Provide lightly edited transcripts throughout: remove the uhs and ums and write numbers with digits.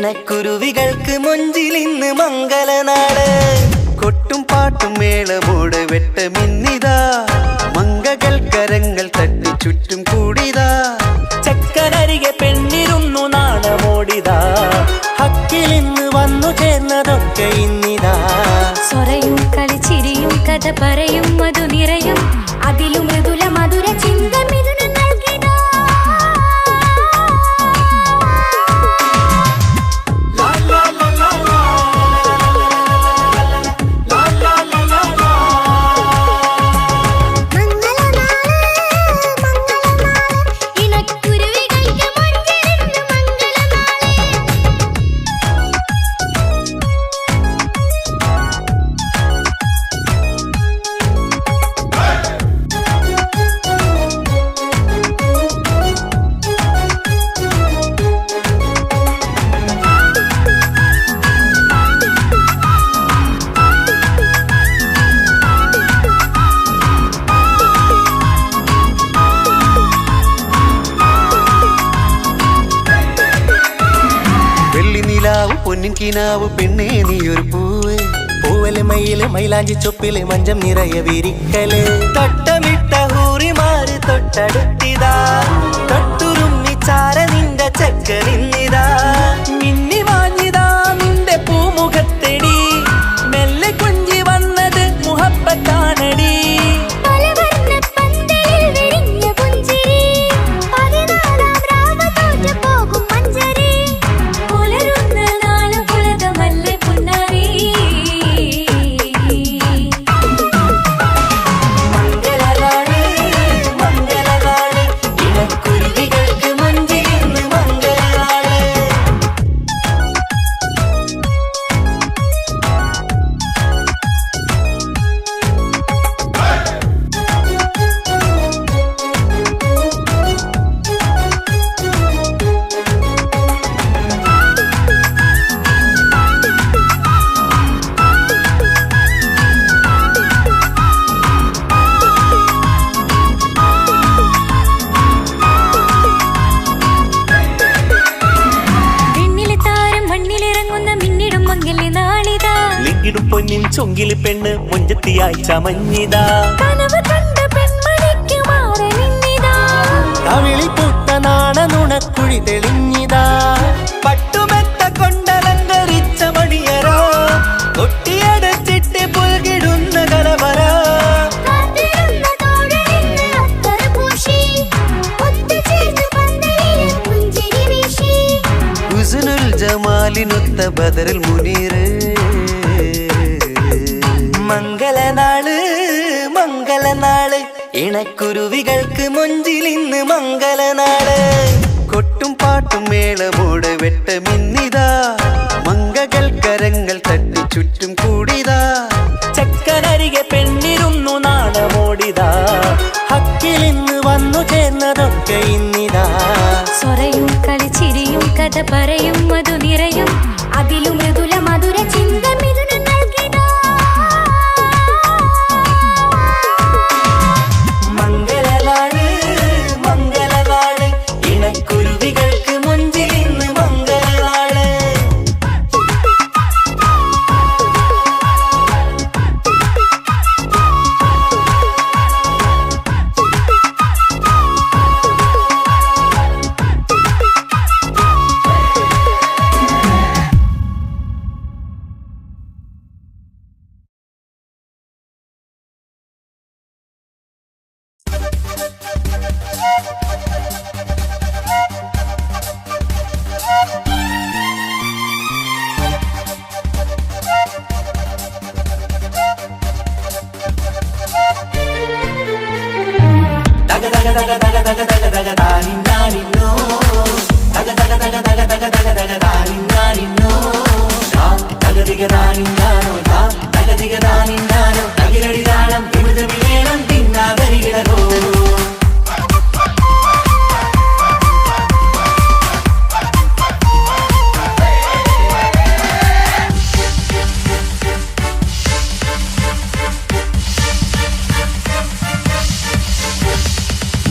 ഇണക്കുരുവികൾക്ക് മൊഞ്ചിലിന്ന് മംഗലനാട്. കൊട്ടും പാട്ടും മേളമോട് വെട്ടമിന്നിതാ, മംഗകൾ കരങ്ങൾ തട്ടി ചുറ്റും കൂടിതാ. ചക്കനരികെ പെണ്ണിരുന്നു നാണമോടിതാ, ഹക്കിലിന്ന് വന്നു ചേർന്നതൊക്കെ ഇന്നിതാ. സ്വരയും കളിച്ചിരിയും കഥ പറയും മധു നിറയും, അതിലും മൃദുല മധുര ചിന്ത മിഥുനം നൽകിതാ. പൊന്നിൻ കിനാവ് പെണ്ണേ നീയൊരു പൂവ്, പൂവല് മയില് മൈലാഞ്ചി ചൊപ്പില് മഞ്ചം നിറയെ വിരിക്കല്. തട്ടമിട്ട ഹൂറിമാര് തൊട്ടടുത്തിതാ, തൊട്ടുരുമ്മി ചാര നിന്റെ ചക്കനിന്നിതാ. മിന്നി മാഞ്ഞിതാ നിന്റെ പൂമുഖത്തെടി, മെല്ലെ കുഞ്ചി വന്നത് മുഹബത്താണടി. പൊന്നിൻ ചൊങ്കില് പെണ്ണ് മുഞ്ചത്തിയായി ചമഞ്ഞിതാ, കവിളി പൂത്ത നാണ നുണക്കുഴി തെളിഞ്ഞിതാ. പട്ടുമെത്ത കൊണ്ടലങ്കരിച്ച മണിയരോ, കൊട്ടിയടച്ചിട്ട് പുൽകിടുന്ന കലവര. ഹുസ്നുൽ ജമാലിനൊത്ത ബദറുൽ മുനീർ. മംഗലനാള് മംഗലനാള്, ഇണക്കുരുവികൾക്ക് മൊഞ്ചിലിന്ന് മംഗലനാള്. കൊട്ടും പാട്ടും മേളമോട് വെട്ടമിന്നിതാ, മംഗകൾ കരങ്ങൾ തട്ടി ചുറ്റും കൂടിതാ. ചക്കനരികെ പെണ്ണിരുന്നു നാണമോടിതാ, ഹക്കിലിന്ന് വന്നു ചേർന്നതൊക്കെ ഇന്നിതാ. സ്വരയും കളിച്ചിരിയും കഥ പറയും മധു നിറയും, അതിലും മൃദുല മധുര ചിന്ത മിഥുനം നൽകിതാ. മംഗലനാള് മംഗലനാള്, ഇണക്കുരുവികൾക്ക് മൊഞ്ചിലിന്ന് മംഗലനാള്.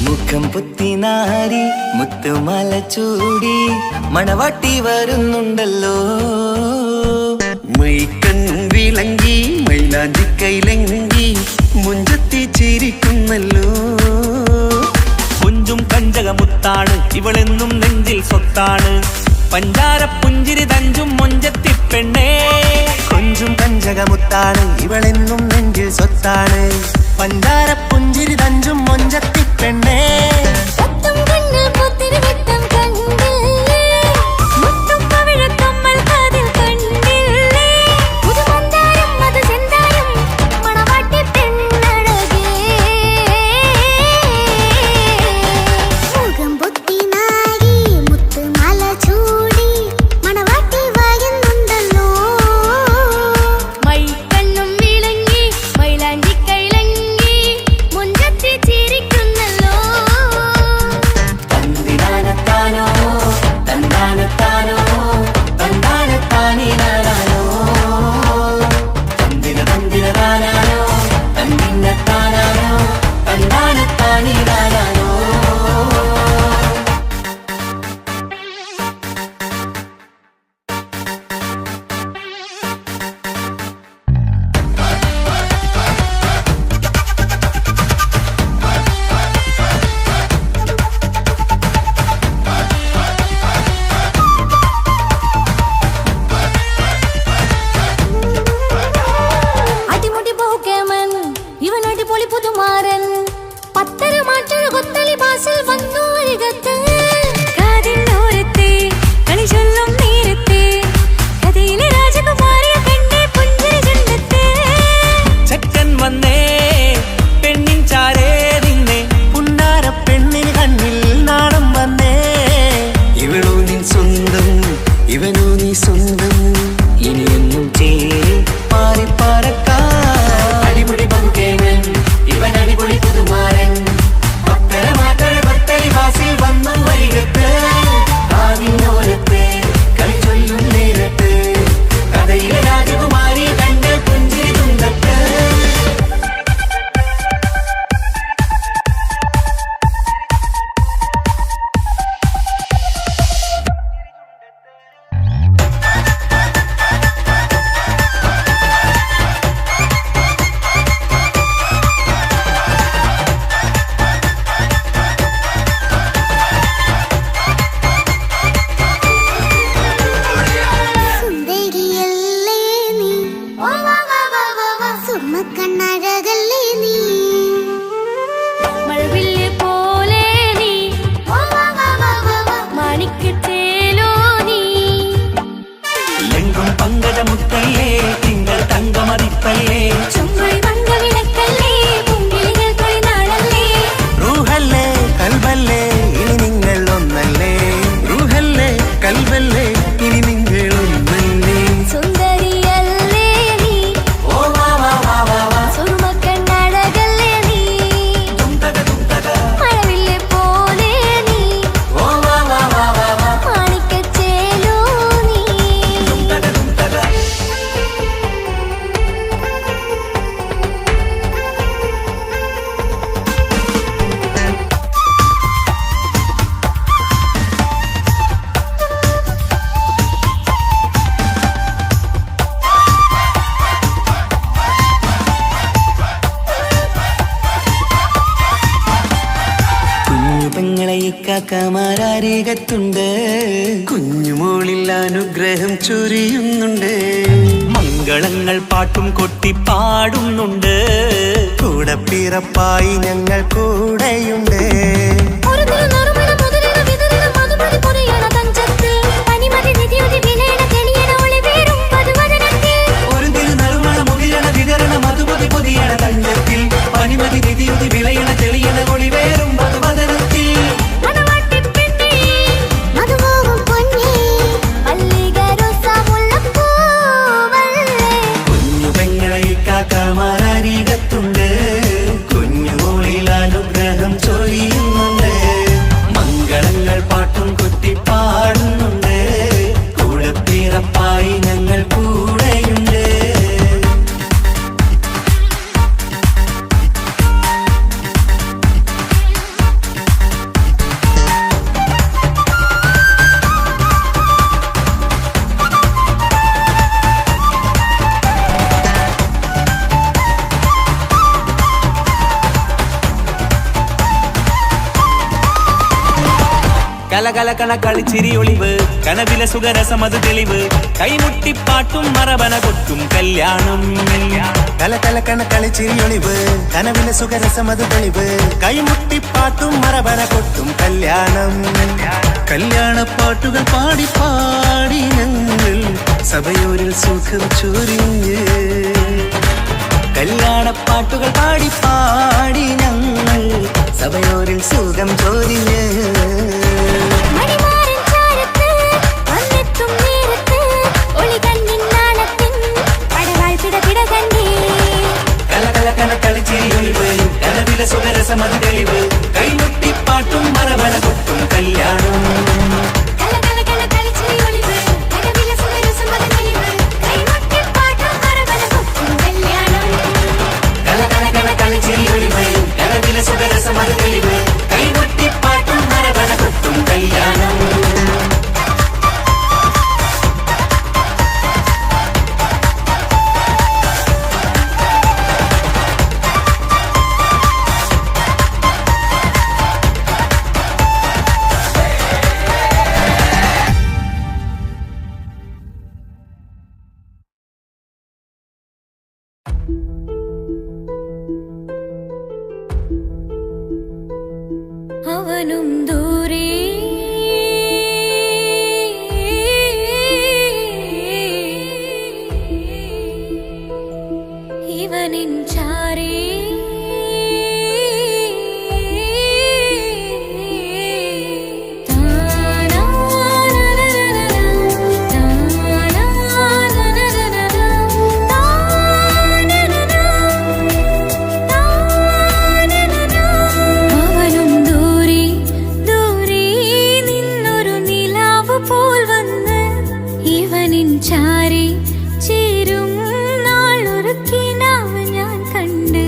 മുഖം പുത്തി നാരി മുത്തുമല ചൂടി മണവാട്ടി വരുന്നുണ്ടല്ലോ. മൈക്കണ്ണും വിളങ്ങി മൈലാഞ്ചി കൈലങ്കി മുഞ്ചത്തി ചിരിക്കുന്നല്ലോ. കൊഞ്ചും കഞ്ചകമുത്താണ് ഇവളെന്നും നെഞ്ചിൽ സ്വത്താണ്. പഞ്ചാര പുഞ്ചിരി തഞ്ചും മൊഞ്ചത്തി പെണ്ണേ. കൊഞ്ചും കഞ്ചകമുത്താണ് ഇവളെന്നും നെഞ്ചിൽ സ്വത്താണ്. പഞ്ചാര പുഞ്ചിരി തഞ്ചും മൊഞ്ചത്തി പെണ്ണേ. പത്തും കണ്ണിൽ പുത്തിരി വെട്ടം കണ്ടില്ലേ, മുത്തും പവിഴക്കമ്മൽ കാതിൽ കണ്ടില്ലേ, പുതുമന്ദാരം മധു ചെന്തായം മണവാട്ടി പെണ്ണഴകേ. മുഖം പൊത്തി നാരി മുത്തുമാല ചൂടി മണവാട്ടി വരുന്നുണ്ടല്ലോ. മൈക്കണ്ണും വിളങ്ങി മൈലാഞ്ചി കൈലങ്കി മുഞ്ചത്തി ചിരിക്കുന്നല്ലോ. തന്തിനാനത്താനോ തന്താനത്താനോ തന്താനത്താനിനാനോ തന്തിന തന്തിനതാനാനോ തന്തിന്നത്താനാനോ തന്താനത്താനിനാനോ. അടിമുടി ബഹുകേമൻ ഇവൻ അടിപൊളി പുതുമാരൻ. പത്തര മാറ്റൊരു കൊത്തളി ബാസിൽ വന്നു അരികത്ത്. കാതിന്നോരത്തെ കളി ചൊല്ലും നേരത്തെ കഥയിലെ രാജകുമാരിയെ കണ്ടേ പുഞ്ചിരി ചുണ്ടത്തെ. ചെക്കൻ വന്നേ പെണ്ണിൻ ചാരേ നിന്നെ. പുന്നാര പെണ്ണിന് കണ്ണിൽ നാണം വന്നേ. ഇവളോ നിൻ സ്വന്തം ഇവനോ നീ സ്വന്തം. ഇനിയൊന്നും ചേരി മാറി പറക്കാം. അടിപൊളി ബഹുകേമൻ ഇവൻ അടിപൊളി പുതുമാരൻ. പത്തര മാറ്റര പത്തരി വാസിൽ വന്നു വരികത്ത്. ആവിനോരത്ത് കളി ചൊല്ലും നേരത്ത് കഥയിലെ രാജകുമാരി കണ്ട് പുഞ്ചിരി തുണ്ടത്ത്. സുന്ദരിയല്ലേ നീ, സുമ്മക്കണ്ണഴകല്ലേ നീ, മഴവില്ല് പോലെ നീ, മാണിക്കച്ചേലോ നീ. എങ്കും പങ്കജമുത്തല്ലേ തിങ്കൾ തങ്കമതിപ്പല്ലേ. ചുങ്കുഴി മംഗവിളക്കല്ലേ, പൂങ്കിളികൾ തൊഴിനാളല്ലേ. റൂഹല്ലേ കൽബല്ലേ ഇനി നിങ്ങൾ ഒന്നല്ലേ. റൂഹല്ലേ കൽബല്ലേ ഇനി നിങ്ങൾ ഒന്നല്ലേ. സുന്ദരിയല്ലേ നീ, ഓ വാ വാ വാ വാ വാ സുറുമക്കണ്ണഴകല്ലേ നീ, മഴവില്ല് പോലെ നീ, ഓ വാ വാ വാ വാ വാ. മാണിക്കച്ചേലോ നീ. കുഞ്ഞു പെങ്ങളെ ഇക്കാക്കമാരരികത്തുണ്ട്. കുഞ്ഞുമോളിൽ അനുഗ്രഹം ചൊരിയുന്നുണ്ട്. മംഗളങ്ങൾ പാട്ടും കൊട്ടി പാടുന്നുണ്ട്. കൂടെ പിറപ്പായി ഞങ്ങൾ കൂടെയുണ്ട്. ഒരു തിരുനറുമണ മുതിരണ വിതരണ മധുമതി പൊറിയണ തഞ്ചത്തിൽ, പനിമതി നിധിയുതി വിലയണ തെളിയണ ഒളിവേറും പതുവദനത്തിൽ. ഒരു തിരുനറുമണ മുകിരണ വിതരണ മധുമതി പൊതിയണ തഞ്ചത്തിൽ, പനിമതി നിധിയുതി വിളയണ തെളിയണ ഒളിവേറും മധുവദനത്തിൽ. മണവാട്ടി പെണ്ണേ, മധുമോഹം പൊന്നേ, മല്ലിക റോസ മുല്ലപ്പൂവല്ലേ. കുഞ്ഞു പെങ്ങളെ ഇക്കാക്കമാരരികത്തുണ്ട്. കുഞ്ഞുമോളിൽ അനുഗ്രഹം ചൊരിയുന്നുണ്ട്. കലകലകണ കളിച്ചിരി ഒളിവ് കനവിലെ സുഖരസമത് തെളിവ് കൈമുട്ടിപ്പാട്ടും മറവന കൊട്ടും കല്യാണം കലകലക്കണ കളിച്ചിരിയൊളിവ് കനവിലെ സുഖരസമത് തെളിവ് കൈമുട്ടിപ്പാട്ടും മറവന കൊട്ടും കല്യാണം കല്യാണപ്പാട്ടുകൾ പാടി പാടി ഞങ്ങൾ സഭയോരിൽ സുഖം ചൊരിഞ്ഞ് കല്യാണപ്പാട്ടുകൾ പാടി പാടി ഞങ്ങൾ സഭയോരിൽ സുഖം ചോരിഞ്ഞ് മണിമാരൻ ചാരത്ത് വന്നെത്തും നേരത്ത് ഒളികണ്ണിൻ നാണത്തിൻ പടവാൾ പിടപിട കണ്ടേ കലകലകണ കളിച്ചിരി ഒളിവ് കനവിലെ സുഖരസമത് തെളിവ് കൈമുട്ടിപ്പാട്ടും മറവന കൊട്ടും കല്യാണം കലകലകണ കളിച്ചിരി ഒളിവ് കനവിലെ സുഖരസമത് തെളിവ് കൈമുട്ടിപ്പാട്ടും മറവന കൊട്ടും കല്യാണം കലകലകണ കളിച്ചിരി ഒളിവ് കനവിലെ സുഖരസമത് തെളിവ് കൈമുട്ടിപ്പാട്ടും മറവന കൊട്ടും കല്യാണം അവനും ദൂരെ ഇവനിൻ ചാരേ അവനും ദൂരെ ദൂരെ നിന്നൊരു നിലാവ് പോൽ വന്ന് ഇവനിൻ ചാരേ ചേരും നാളൊരു കിനാവ് ഞാൻ കണ്ട്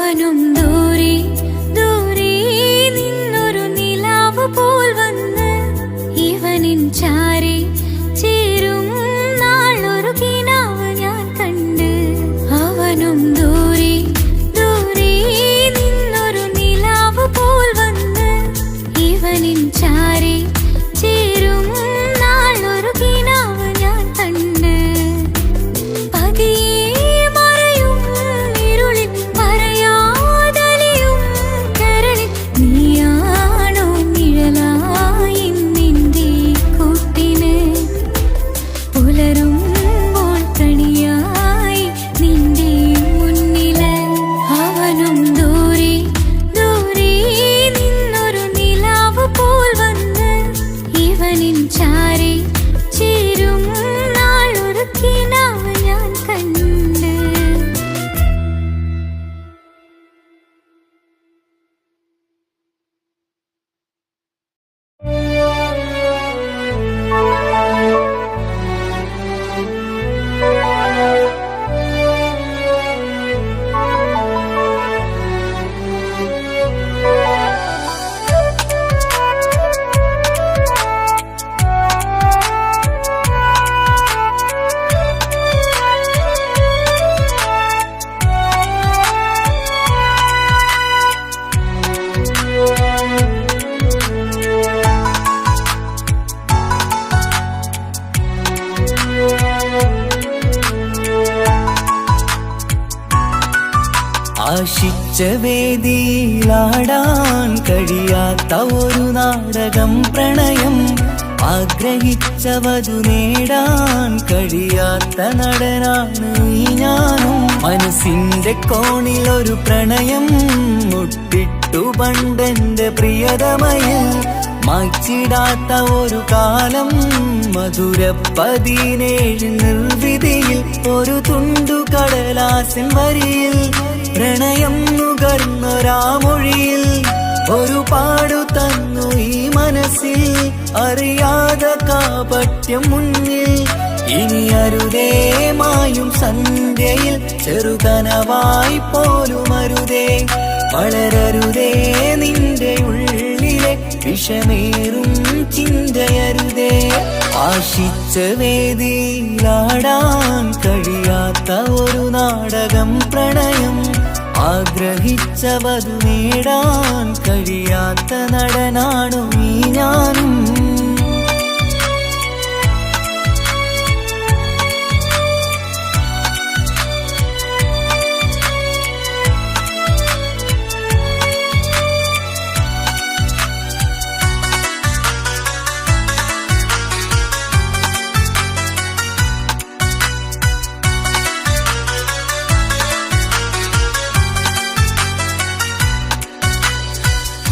അവനും ദൂരെ ദൂരെ നിന്നൊരു നിലാവ് പോൽ വന്ന് ഇവനിൻ ചാരി ചേരും നാളൊരു കിനാവ് ഞാൻ കണ്ട്. അവനും ദൂരെ ദൂരെ നിന്നൊരു നിലാവ് പോൽ വന്ന് ഇവനിൻ ചാരി ചേരും നാളൊരു കിനാവ് ഞാൻ കണ്ട്. പതിയെ മറയും ഇരുളിൽ പറയാതലിയും കരളിൽ നീയാണോ നിഴലായി നിന്റെ കൂട്ടിന്. പുലരുമ്പോൾ കണിയായി നിന്റെ മുന്നില്. അവനും ദൂരെ ദൂരെ നിന്നൊരു നിലാവ് പോൽ വന്ന് ഇവനിൻ ചാരി ചേരും നാളൊരു കിനാവ് ഞാൻ കണ്ട്. ആശിച്ച വേദിയിലാടാൻ കഴിയാത്ത ഒരു നാടകം പ്രണയം. ആഗ്രഹിച്ചവതു നേടാൻ കഴിയാത്ത നടനാണ് ഈ ഞാനും. മനസ്സിന്റെ കോണിലൊരു പ്രണയം മുട്ടിട്ടു പണ്ടെന്റെ പ്രിയതമയിൽ. മായ്ച്ചിടാത്ത ഒരു കാലം മധുര 17 നിർവിധിയിൽ. ഒരു തുണ്ടു കടലാസിൻ വരിയിൽ പ്രണയം നുകർന്നൊരാമൊഴിയിൽ. ഒരു പാടു തന്നു ഈ മനസ്സിൽ അറിയാതെ കാപട്യം മുന്നിൽ. ഇനി അരുതേ മായും സന്ധ്യയിൽ ചെറുകനവായി പോലും അരുതേ. വളരരുതേ നിന്റെ ഉള്ളിലെ വിഷമേറും ചിന്തയരുതേ. ആശിച്ച വേദിയിലാടാൻ കഴിയാത്ത ഒരു നാടകം പ്രണയം. ആഗ്രഹിച്ചവതു നേടാൻ കഴിയാത്ത നടനാണു ഈ ഞാനും.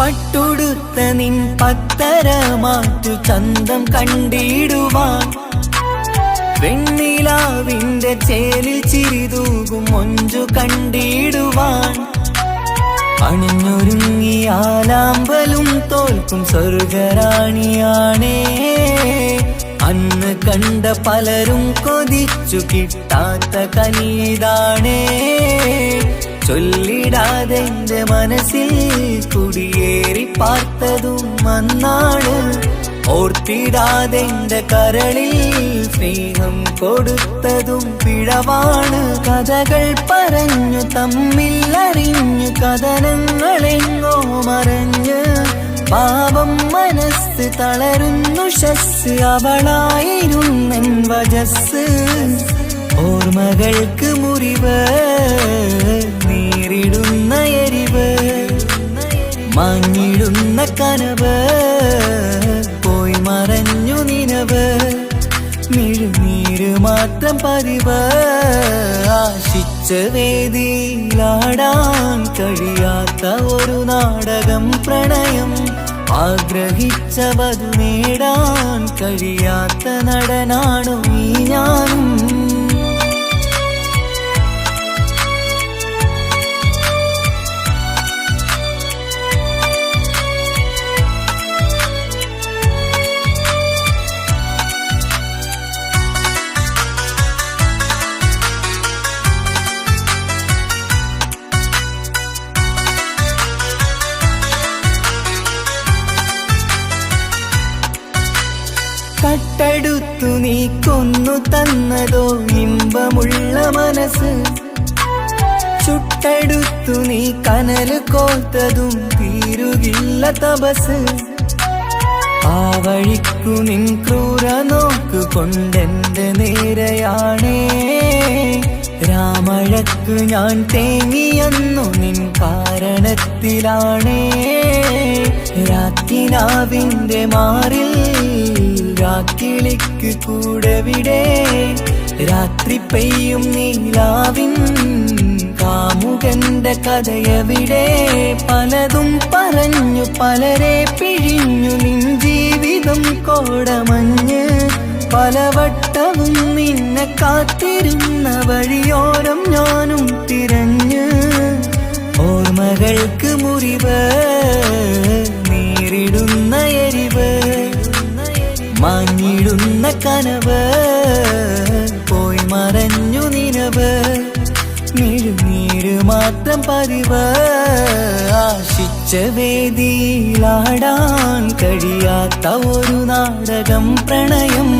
പട്ടുടുത്ത നിൻ പത്തരമാറ്റു ചന്തം കണ്ടിടുവാൻ. വെണ്ണിലാവിന്റെ ചേലിൽ ചിരിതൂകും മൊഞ്ചു കണ്ടിടുവാൻ. അണിഞ്ഞൊരുങ്ങിയാലാമ്പലും തോൽക്കും സ്വർഗറാണിയാണേ. അന്ന് കണ്ട പലരും കൊതിച്ചു കിട്ടാത്ത കനിതാണേ. ചൊല്ലിടാതെ എന്റെ മനസ്സിൽ കുടിയേറി പാർത്തതും അന്നാണ്. ഓർത്തിടാതെ എന്റെ കരളിൽ സ്നേഹം കൊടുത്തതും പിഴവാണ്. കഥകൾ പറഞ്ഞു തമ്മിൽ അറിഞ്ഞു കഥനങ്ങളെങ്ങോ മറഞ്ഞ്. പാപം മനസ്സ് തളരുന്നു ശസ് അവളായിരുന്നെൻ വജസ്. ഓർമ്മകൾക്ക് മുറിവ് നേരിടുന്ന എരിവ്. മാഞ്ഞിടുന്ന കനവ് പോയി മറഞ്ഞു നിനവ്. മിഴുനീര് മാത്രം പതിവ്. ആശിച്ച വേദിയിലാടാൻ കഴിയാത്ത ഒരു നാടകം പ്രണയം. ആഗ്രഹിച്ചവതു നേടാൻ കഴിയാത്ത നടനാണു ഈ ഞാനും. എനിക്കൊന്നു തന്നതോ ഇമ്പമുള്ള മനസ്സ്. ചുട്ടെടുത്തു നീ കനല് കോത്തതും തീരുകില്ല തപസ്. ആ വഴിക്കു നിൻ ക്രൂര നോക്കു കൊണ്ടെന്റെ നേരെയാണേ. രാമഴക്ക് ഞാൻ തേങ്ങിയെന്നു നിൻ കാരണത്തിലാണേ. രാത്തിനാവിന്റെ മാറിൽ രാക്കിളിക്ക് കൂടെവിടെ. രാത്രി പെയ്യും നീലാവിൻ കാമുകന്റെ കഥയവിടെ. പലതും പറഞ്ഞു പലരെ പിഴിഞ്ഞു നിൻ ജീവിതം കോടമഞ്ഞ്. പലവട്ടവും നിന്നെ കാത്തിരുന്ന വഴിയോരം ഞാനും തിരഞ്ഞ്. ഓർമ്മകൾക്ക് മുറിവ് നേരിടുന്ന എരിവ്. മാഞ്ഞിടുന്ന കനവ് പോയി മറഞ്ഞു നിനവ്. നീര് മാത്രം പതിവ്. ആശിച്ച വേദിയിലാടാൻ കഴിയാത്ത ഒരു നാടകം പ്രണയം.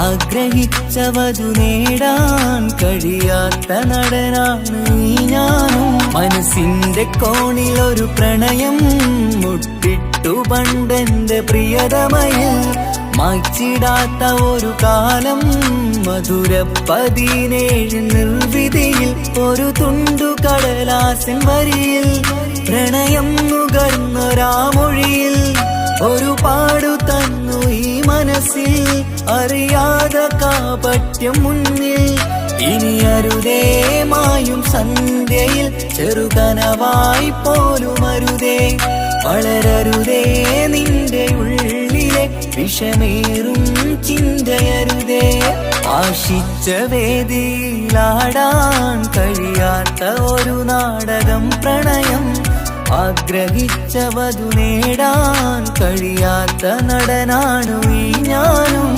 ആഗ്രഹിച്ച വധു നേടാൻ കഴിയാത്ത നടനാണ് ഈ ഞാനും. മനസ്സിന്റെ കോണിൽ ഒരു പ്രണയം മുട്ടിട്ടു പണ്ടെന്റെ പ്രിയതമയിൽ. മായ്ച്ചിടാത്ത ഒരു കാലം മധുര 17 നിർവിധിയിൽ. ഒരു തുണ്ടു കടലാസിൻ വരിയിൽ പ്രണയം നുകർന്നൊരാമൊഴിയിൽ. ഒരു പാടു തന്നു ഈ മനസ്സിൽ അറിയാതെ കാപട്യം മുന്നിൽ. ഇനി അരുതേ മായും സന്ധ്യയിൽ ചെറുകനവായി പോലും അരുതേ. വളരരുതേ നിന്റെ ഉള്ളിലെ വിഷമേറും ചിന്തയരുതേ. ആശിച്ച വേദിയിലാടാൻ കഴിയാത്ത ഒരു നാടകം പ്രണയം. ആഗ്രഹിച്ച വധു നേടാൻ കഴിയാത്ത നടനാണു ഈ ഞാനും.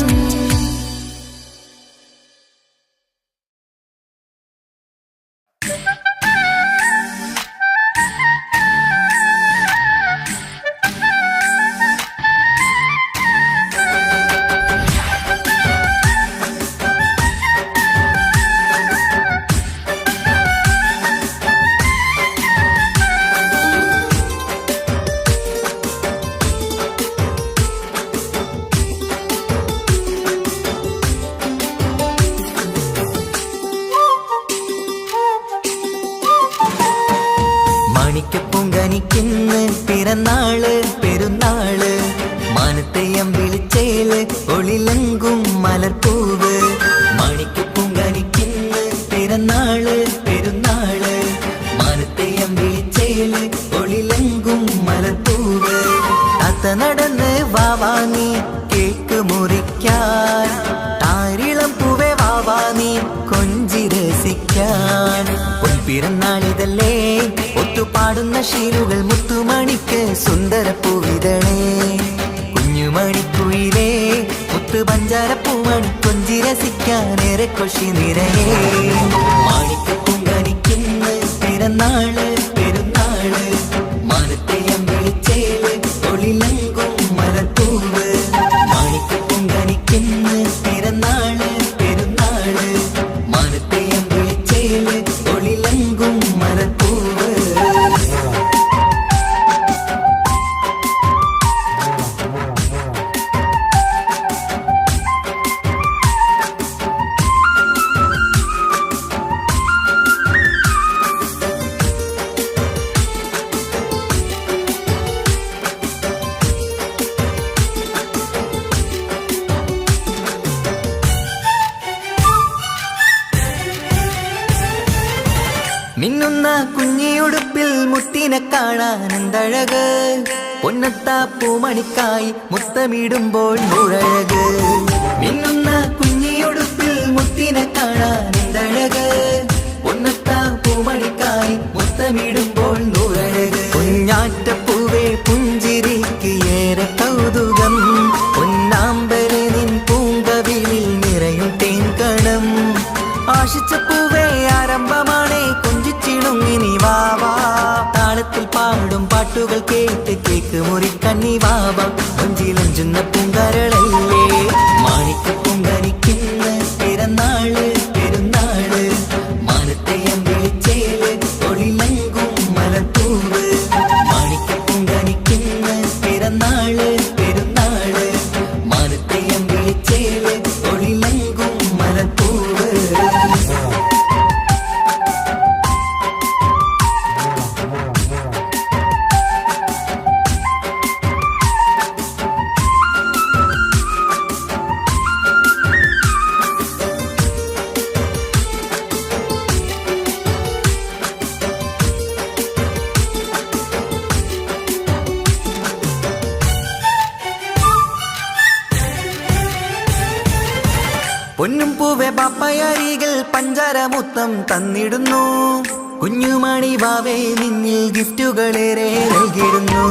മാണിക്കപ്പൊങ്കനിക്കിന്ന് പിറന്നാള് പെരുന്നാള്. മാനത്തെയം വിളിച്ചേല് ഒളിലങ്കും മലർപ്പൂവ്. മാണിക്കപ്പൊങ്കനിക്കിന്ന് പിറന്നാള് പെരുന്നാള്. മാനത്തെയം വിളിച്ചേല് ഒളിലങ്കും മലർപ്പൂവ്. താത്ത നടന്ന് വാവാ നീ കേക്ക് മുറിക്കാൻ. താരിളം പൂവേ വാവാ നീ കൊഞ്ചി രസിക്കാൻ. പിറന്നാളിതല്ലേ ഒത്തുപാടുന്ന ശീലുകൾ മുത്തുമണിക്ക് സുന്ദരപ്പൂവിതളേ. കുഞ്ഞുമണിക്കുയിലേ മുത്തു പഞ്ചാരപ്പൂമണി കൊഞ്ചി രസിക്കാനേറെ കൊഷി നിറയേ. മാണിക്കപ്പൊങ്കനിക്കിന്ന് പിറന്നാള് പെരുന്നാള്. മാനത്തെയം വിളിച്ചേല് ഒളിലങ്കും മലർപ്പൂവ്. മാണിക്കപ്പൊങ്കനിക്കിന്ന് പിറന്നാള് പെരുന്നാള്. മാനത്തെയം വിളിച്ചേല് ഒളിലങ്കും മലർപ്പൂവ്. മിന്നുന്ന കുഞ്ഞിയുടുപ്പിൽ മുത്തിനെ കാണാൻ എന്തഴക്. പൊന്നത്താ പൂമണിക്കായി മുത്തമിടുമ്പോൾ മുഴഴക്. മിന്നുന്ന കുഞ്ഞിയുടുപ്പിൽ മുത്തിനെ കാണാൻ എന്തഴക്. പൊന്നത്താ പൂമണിക്കായി മുത്തമിടുമ്പോൾ മുഴഴക്. കുഞ്ഞാറ്റപ്പൂവേ പുഞ്ചിരിക്ക് ഏറെ കൗതുകം. പൊന്നാമ്പരെ നിൻ പൂങ്കവിളിൽ നിറയും തേൻകണം. ആശിച്ച പൂവേ ആരംഭമാണേ കൊഞ്ചിച്ചിടുങ്ങിനി വാവാ. താളത്തിൽ പാടും പാട്ടുകൾ കേട്ട് കേക്ക് മുറിക്കണ്ണി വാവാ. കൊഞ്ചിലഞ്ചുന്ന പൂങ്കരളല്ലേ. മാണിക്കപ്പൊങ്കനിക്കിന്ന് പൊന്നും പൂവെ പാപ്പയരികൾ പഞ്ചാരമുത്തം തന്നിടുന്നു. കുഞ്ഞുമണി വാവേ നിന്നിൽ ഗിഫ്റ്റുകളേറെ നൽകിടുന്നു.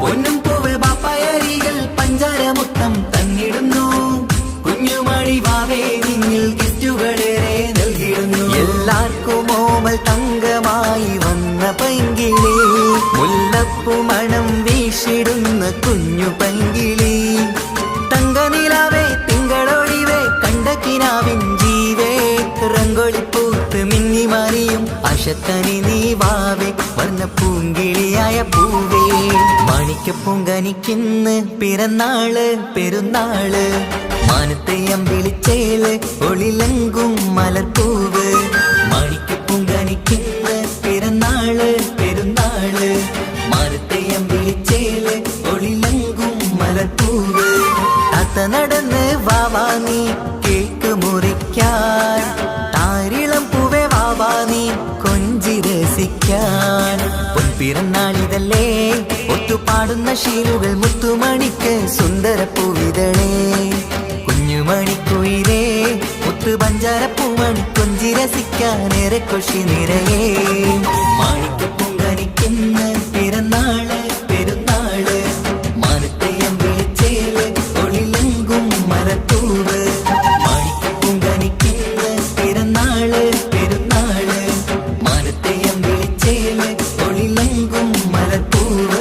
പൊന്നും പൂവെ പാപ്പയരികൾ പഞ്ചാരമുത്തം തന്നിടുന്നു. കുഞ്ഞുമണി വാവേ നിന്നിൽ ഗിഫ്റ്റുകളേറെ നൽകിടുന്നു. എല്ലാവർക്കും ഓമൽ തങ്കമായി വന്ന പൈങ്കിളി, മുല്ലപ്പൂ മണം വീശിടുന്ന കുഞ്ഞു പൈങ്കിളി. തങ്കനിലാവേ തിങ്കളൊളിവേ കണ്ടക്കിനാവിൻ ജീവേ, റംഗോളിപ്പൂത്ത് മിന്നി മാറിയും അശത്തനി നീ വാവേ, വർണ്ണ പൂങ്കിളിയായ പൂവേ. മാണിക്കപ്പൂങ്കനിക്കിന്ന് പിറന്നാള് പെരുന്നാള്, മാനത്തെ അമ്പിളിച്ചേല് ഒളിലങ്കും മലർപ്പൂവ്. മാണിക്കപ്പൂങ്കനിക്കിന്ന് പിറന്നാള് പെരുന്നാള്, മാനത്തെ അമ്പിളിച്ചേല് ഒളിലങ്കും മലർപ്പൂവ്. താത്ത നടന്ന് വാവാ നീ കേക്ക് മുറിക്കാൻ, താരിളം പൂവേ വാവാ നീ കൊഞ്ചി രസിക്കാൻ. പൊൻപിറന്നാളിതല്ലേ ഒത്തുപാടുന്ന ശീലുകൾ മുത്തുമണിക്ക് സുന്ദര പൂവിതളേ. കുഞ്ഞുമണിക്കുയിലേ മുത്തു പഞ്ചാരപ്പൂമണി കൊഞ്ചി രസിക്കാനേറെ കൊഷി നിറയേ. മാണിക്കപ്പൂങ്കനിക്കിന്ന് പിറന്നാള് പെരുന്നാള്, മാനത്തെ അമ്പിളിച്ചേല് ഒളിലങ്കും മലർപ്പൂവ്. മാണിക്കപ്പൂങ്കനിക്കിന്ന് പിറന്നാള് പെരുന്നാള്, മാനത്തെ അമ്പിളിച്ചേല് ഒളിലങ്കും മലർപ്പൂവ്.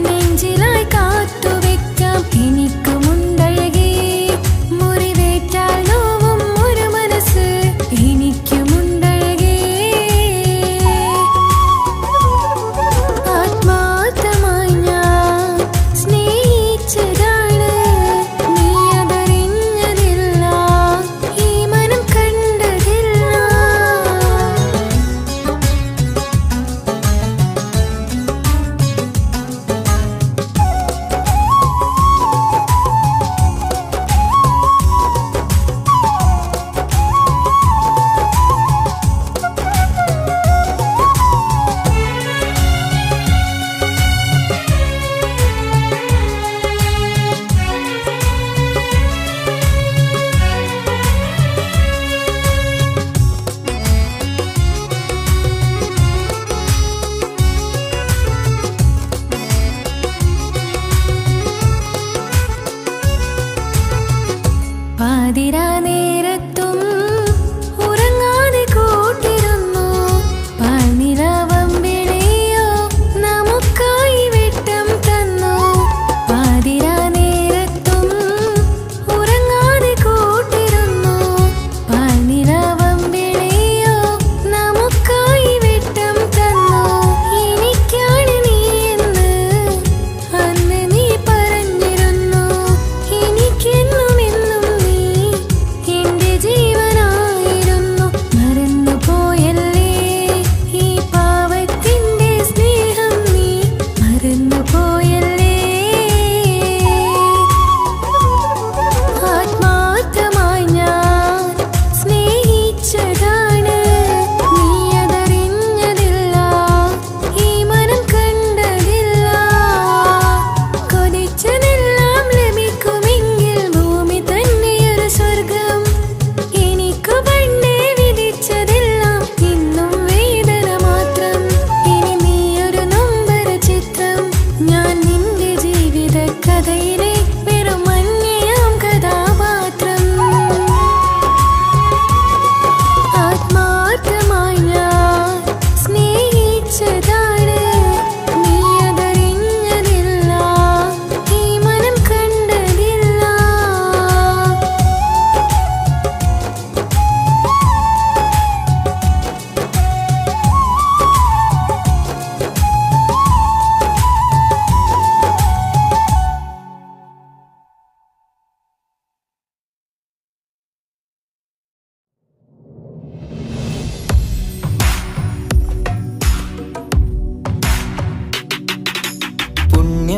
നെഞ്ചിലായി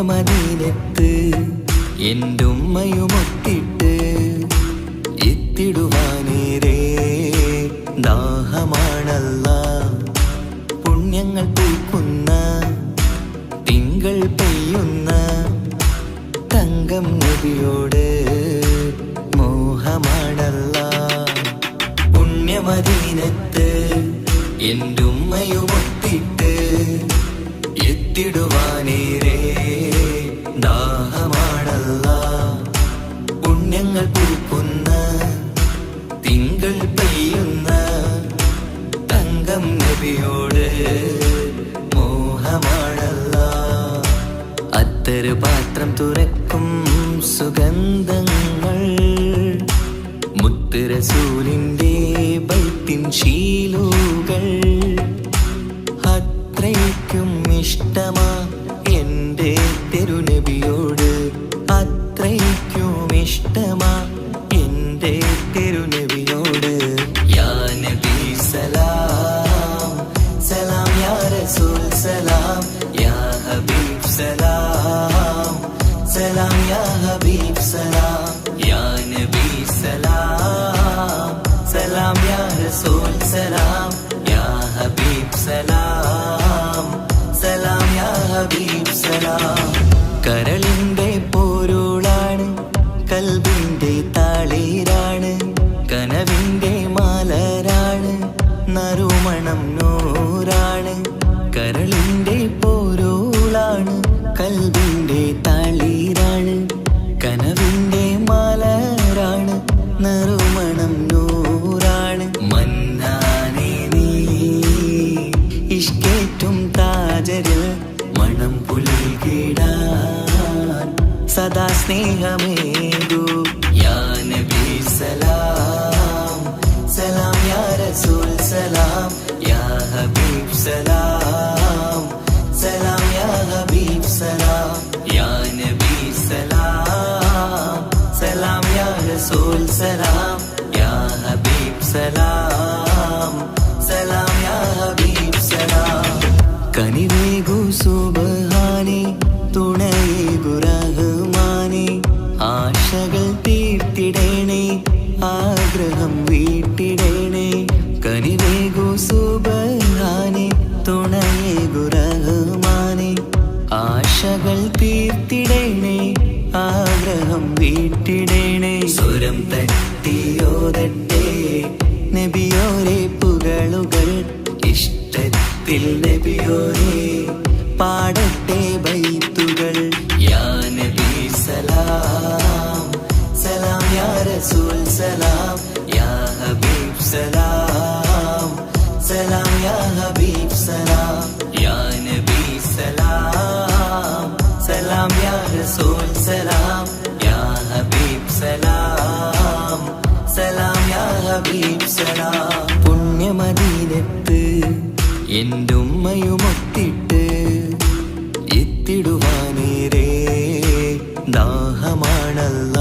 പുണ്യമദീനത്ത് എൻ്റെ ഉമ്മയുമൊത്തിട്ട് എത്തിടുവാനേരേ ദാഹമാണല്ല. പുണ്യങ്ങൾ പൂക്കുന്ന തിങ്കൾ പെയ്യുന്ന തങ്കം നബിയോട് മോഹമാണല്ല. പുണ്യമദീനത്ത് എൻ്റെ ഉമ്മയുമൊത്തിട്ട് എത്തിടുവാനേരേ ദാഹമാണല്ല. പുണ്യങ്ങൾ പൂക്കുന്ന തിങ്കൾ പെയ്യുന്ന തങ്കം നബിയോട് മോഹമാണല്ല. അത്തറ് പാത്രം തുറക്കും സുഗന്ധങ്ങൾ മുത്ത് റസൂലിൻ്റെ ബൈത്തിൻ ശീലുകൾ അത്രയ്ക്കും ഇഷ്ടമാ എൻ്റെ തിരുനബിയോട്. അത്രയ്ക്കും ഇഷ്ടമാ എൻ്റെ തിരുനബിയോട്. യാ നബി സലാം സലാം യാ റസൂൽ സലാം യാ ഹബീബ് സലാം സലാം യാ ഹബീബ് സലാം യാ നബി സലാം സലാം യാ റസൂൽ സലാം യാ ഹബീബ് സലാം സലാം യാ ഹബീബ് സലാം. കരളിൻ്റെ പോരുളാണ് കൽബിൻ്റെ താളീരാണ് കനവിൻ്റെ മാലരാണ് നറുമണം നൂറാണ്. കരളിൻ്റെ പോരുളാണ് കൽബിൻ്റെ താളീരാണ് കനവിൻ്റെ മാലരാണ് നറുമണം നൂറാണ്. മന്നാനേ നീ ഇഷ്കേറ്റും താജരിൽ മണം പുൽകിടാൻ സദാ സ്നേഹമേകൂ. യാ നബി സലാം സലാം യാ റസൂൽ സലാം യാ ഹബീബ് സലാം സലാം യാ ഹബീബ് സലാം യാ നബി സലാം സലാം യാ റസൂൽ സലാം യാ ഹബീബ് സലാം സലാം യാ ഹബീബ് സലാം. കനിവേകു സുബ്ഹാനേ തുണയേകു റഹ്മാനേ ആശകൾ തീർത്തിടേണേ ആഗ്രഹം വീട്ടിടേണേ. കനിവേകു സുബ്ഹാനേ തുണയേകു റഹ്മാനേ ആശകൾ തീർത്തിടേണേ ആഗ്രഹം വീട്ടിടേണേ. സ്വരം തട്ടിയോതട്ടെ നബിയോരെ പുകളുകൾ ഇഷ്ടത്തിൽ നബിയോരെ പാടട്ടെ ബൈത്തുകൾ. യാ നബി സലാം സലാം യാ റസൂൽ സലാം യാ ഹബീബ് സലാം സലാം യാ ഹബീബ് സലാം യാ നബി സലാം സലാം യാ റസൂൽ സലാം യാ ഹബീബ് സലാം സലാം യാ ഹബീബ് സലാം. പുണ്യമദീനത്ത് എൻ്റെ ഉമ്മയുമൊത്തിട്ട് എത്തിടുവാനേരേ ദാഹമാണല്ല.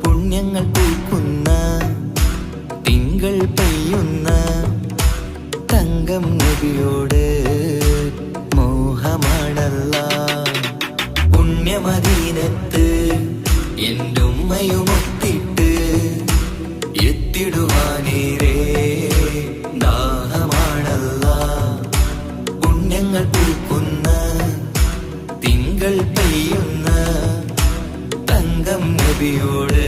പുണ്യങ്ങൾ പൂക്കുന്ന തിങ്കൾ പെയ്യുന്ന തങ്കം നബിയോട് മോഹമാണല്ല. പുണ്യമദീനത്ത് എൻ്റെ ഉമ്മയുമൊത്തിട്ട് എത്തിടുവാനേരേ ദാഹമാണല്ല. പുണ്യങ്ങൾ പൂക്കുന്ന തിങ്കൾ പെയ്യുന്ന തങ്കം നബിയോട്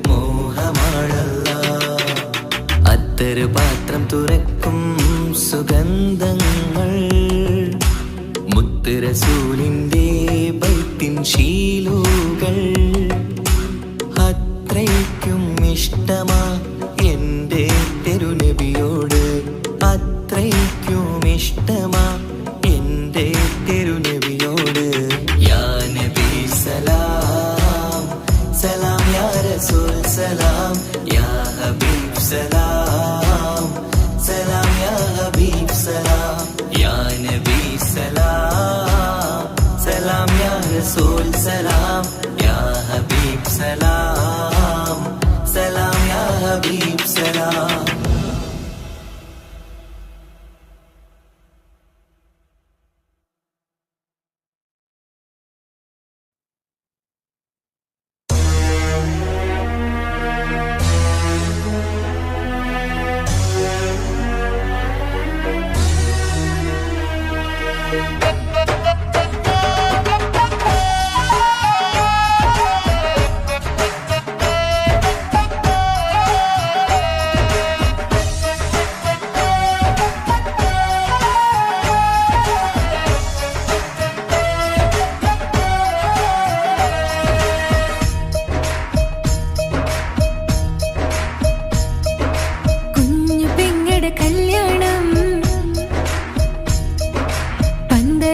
മോഹമാണല്ല. അത്തറ് പാത്രം തുറക്കും സുഗന്ധങ്ങൾ മുത്ത് റസൂലിൻ്റെ ബൈത്തിൻ ശീലുകൾ അത്രയ്ക്കും ഇഷ്ടമാ എൻ്റെ തിരുനബിയോട്. അത്രയ്ക്കും ഇഷ്ടമാ എൻ്റെ തിരുനബിയോട്. യാ നബി സലാം സലാം യാ റസൂൽ സലാം യാ ഹബീബ് സലാം സലാം യാ ഹബീബ് സലാം യാ നബി സലാം സലാം യാ റസൂൽ സലാം യാ ഹബീബ് സലാം സലാം യാ ഹബീബ് സലാം. കുഞ്ഞു പെങ്ങടെ കല്യാണം പന്തലിൽ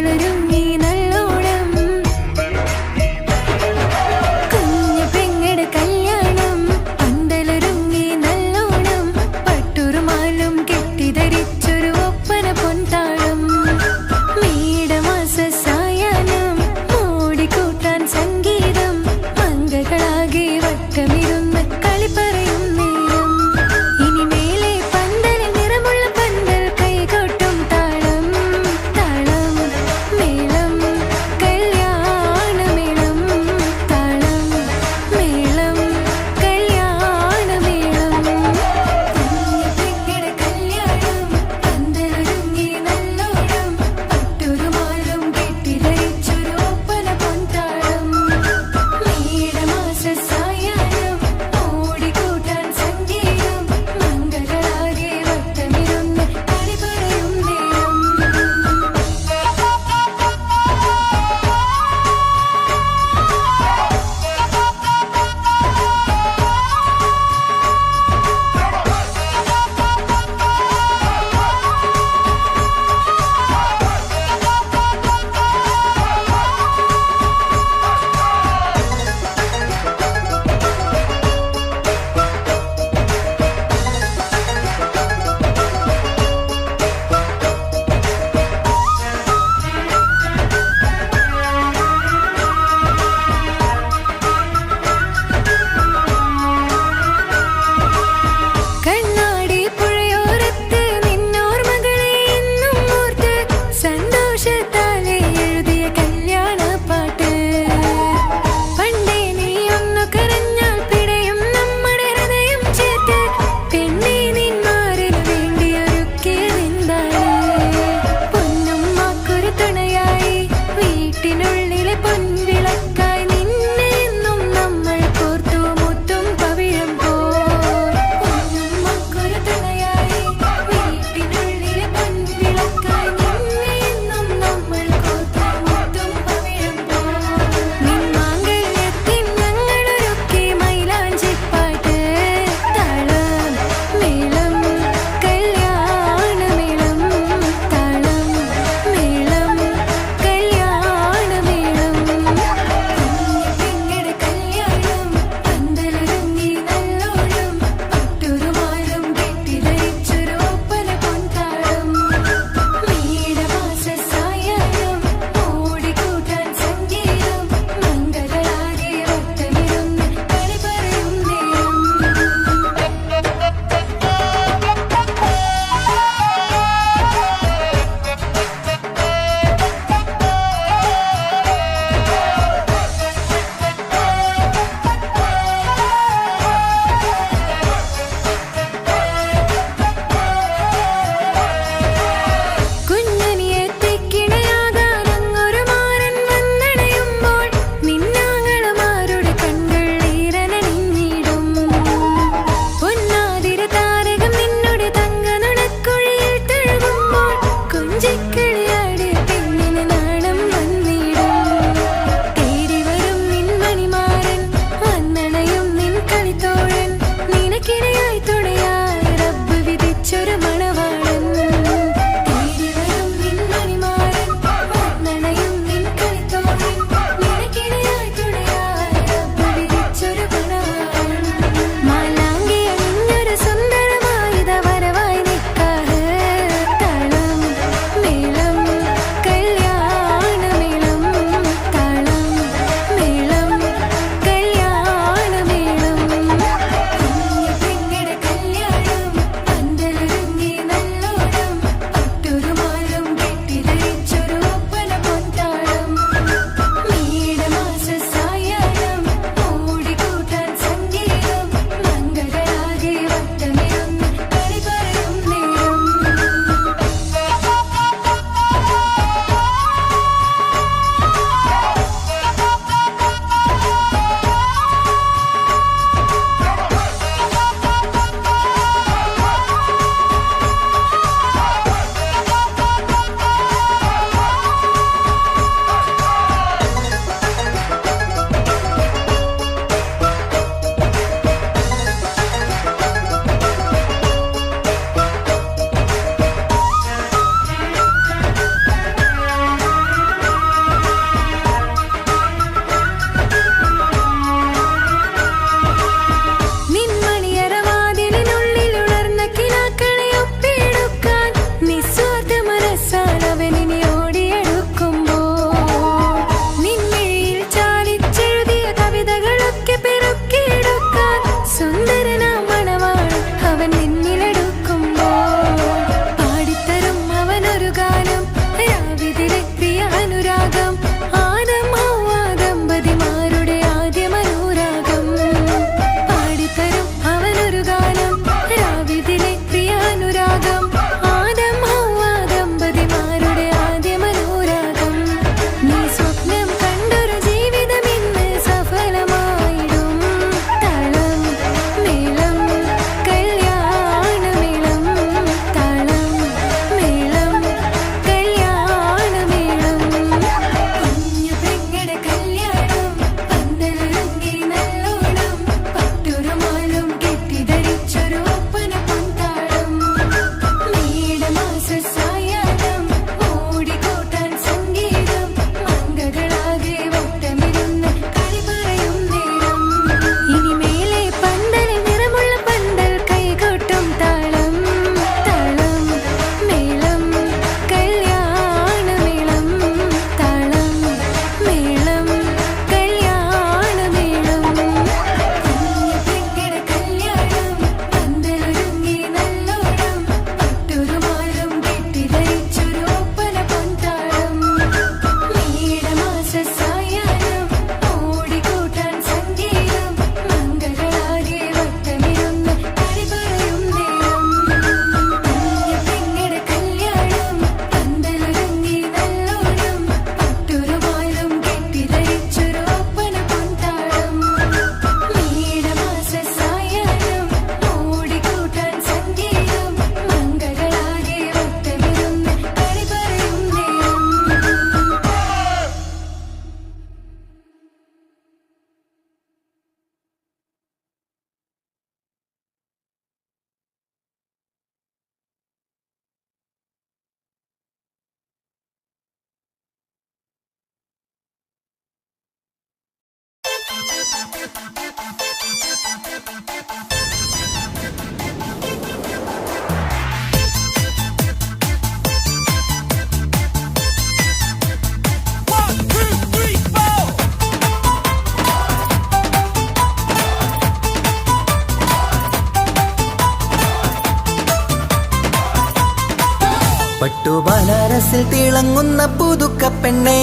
പട്ടുബനാരസിൽ തിളങ്ങുന്ന പുതുക്ക പെണ്ണെ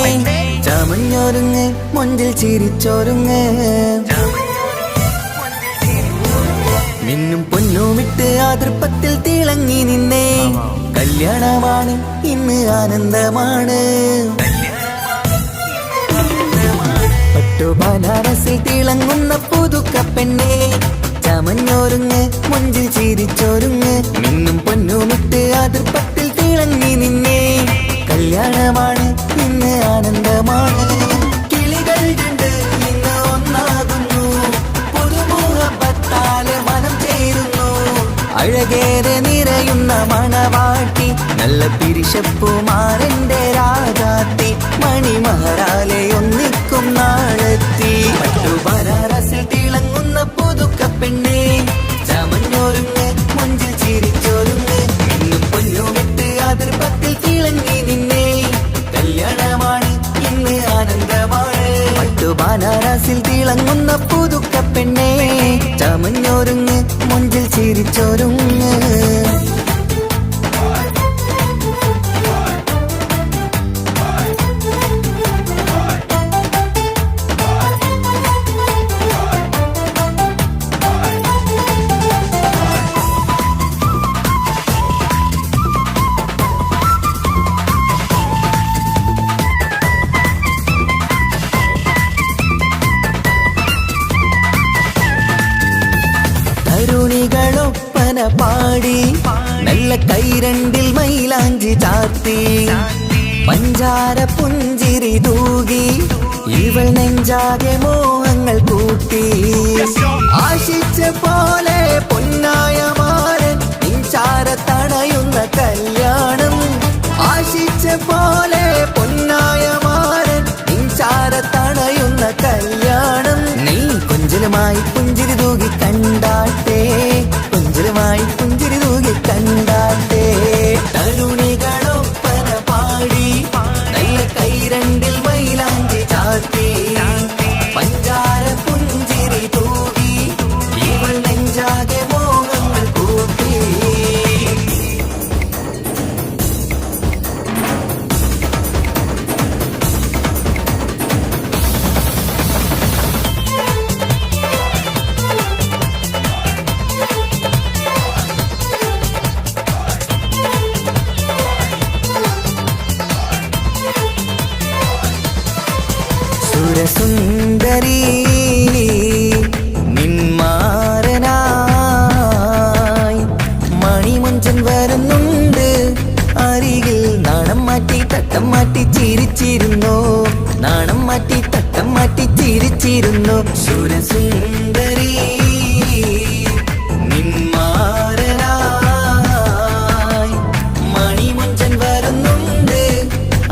ചമഞ്ഞൊരുങ്ങ് മൊഞ്ചിൽ ചിരിച്ചൊരുങ്ങ് മിന്നും പൊന്നുമിട്ട് ആതൃപ്പത്തിൽ തിളങ്ങി നിന്നേ കല്യാണമാണ് ഇന്ന് ആനന്ദമാണ് പട്ടുബനാരസിൽ തിളങ്ങുന്ന പുതുക്ക പെണ്ണെ ചമഞ്ഞൊരുങ്ങ് മൊഞ്ചിൽ ചിരിച്ചൊരുങ്ങ് മിന്നും പൊന്നുമിട്ട് ആതൃപ്പത്തിൽ തിളങ്ങി നിന്നേ കല്യാണമാണ് ഇന്ന് ആനന്ദമാണ് കിളികൾ കണ്ട് ഇന്ന് ഒന്നാകുന്നു പുതുമുഖത്താല് മനം ചേരുന്നു അഴകേറെ നിറയുന്ന മണവാട്ടി നല്ല പിരിശപ്പുമാരന്റെ രാജാത്തി മണിമഹാരാലെ ഒന്നിക്കും നാളെത്തി പട്ടുബനാരസിൽ തിളങ്ങുന്ന പുതുക്ക പെണ്ണെ ചമഞ്ഞൊരുങ്ങ് മുഞ്ചിൽ ചിരിച്ചൊരുങ്ങ് ഇന്നും പൊന്നുമിട്ട് അതിർപ്പത്തിൽ തിളങ്ങി നിന്നേ കല്യാണമാണ് ഇന്ന് ആനന്ദമാണ് പട്ടുബനാരസിൽ തിളങ്ങുന്ന പുതുക്ക പെണ്ണെ ചമഞ്ഞൊരുങ്ങ് മുഞ്ചിൽ ചിരിച്ചൊരുങ്ങ് തരുണികളൊപ്പന പാടി നല്ല കൈരണ്ടിൽ മൈലാഞ്ചി ചാർത്തി പഞ്ചാര പുഞ്ചിരി തൂകി ഇവൾ നെഞ്ചാകെ മോഹങ്ങൾ കൂട്ടി ആശിച്ച പോലെ പൊന്നായ മാരൻ നിൻചാര തണയുന്ന കല്യാണം ആശിച്ച പോലെ പൊന്നായ മാരൻ നിൻചാര തണയുന്ന കല്യാണം നീ കൊഞ്ചലുമായി പുഞ്ചിരി തൂകി കണ്ടാട്ടെ കൊഞ്ചലുമായി പുഞ്ചിരി തൂകി കണ്ടാട്ടെ തരുണികളൊപ്പന പാടി നല്ല കൈരണ്ടിൽ മൈലാഞ്ചി ചാർത്തി പഞ്ചാര പുഞ്ചിരി തൂകി ഇവൾ നെഞ്ചാകെ മോഹങ്ങൾ കൂട്ടി സുരസുന്ദരി നിന്മാരനായി മണിമുഞ്ചൻ വരുന്നുണ്ട് അരികിൽ നാണം മാറ്റി തട്ടം മാറ്റി ചിരിച്ചിരുന്നു നാണം മാറ്റി തട്ടം മാറ്റി ചിരിച്ചിരുന്നു സുരസുന്ദരി നിന്മാരനായി മണിമുഞ്ചൻ വരുന്നുണ്ട്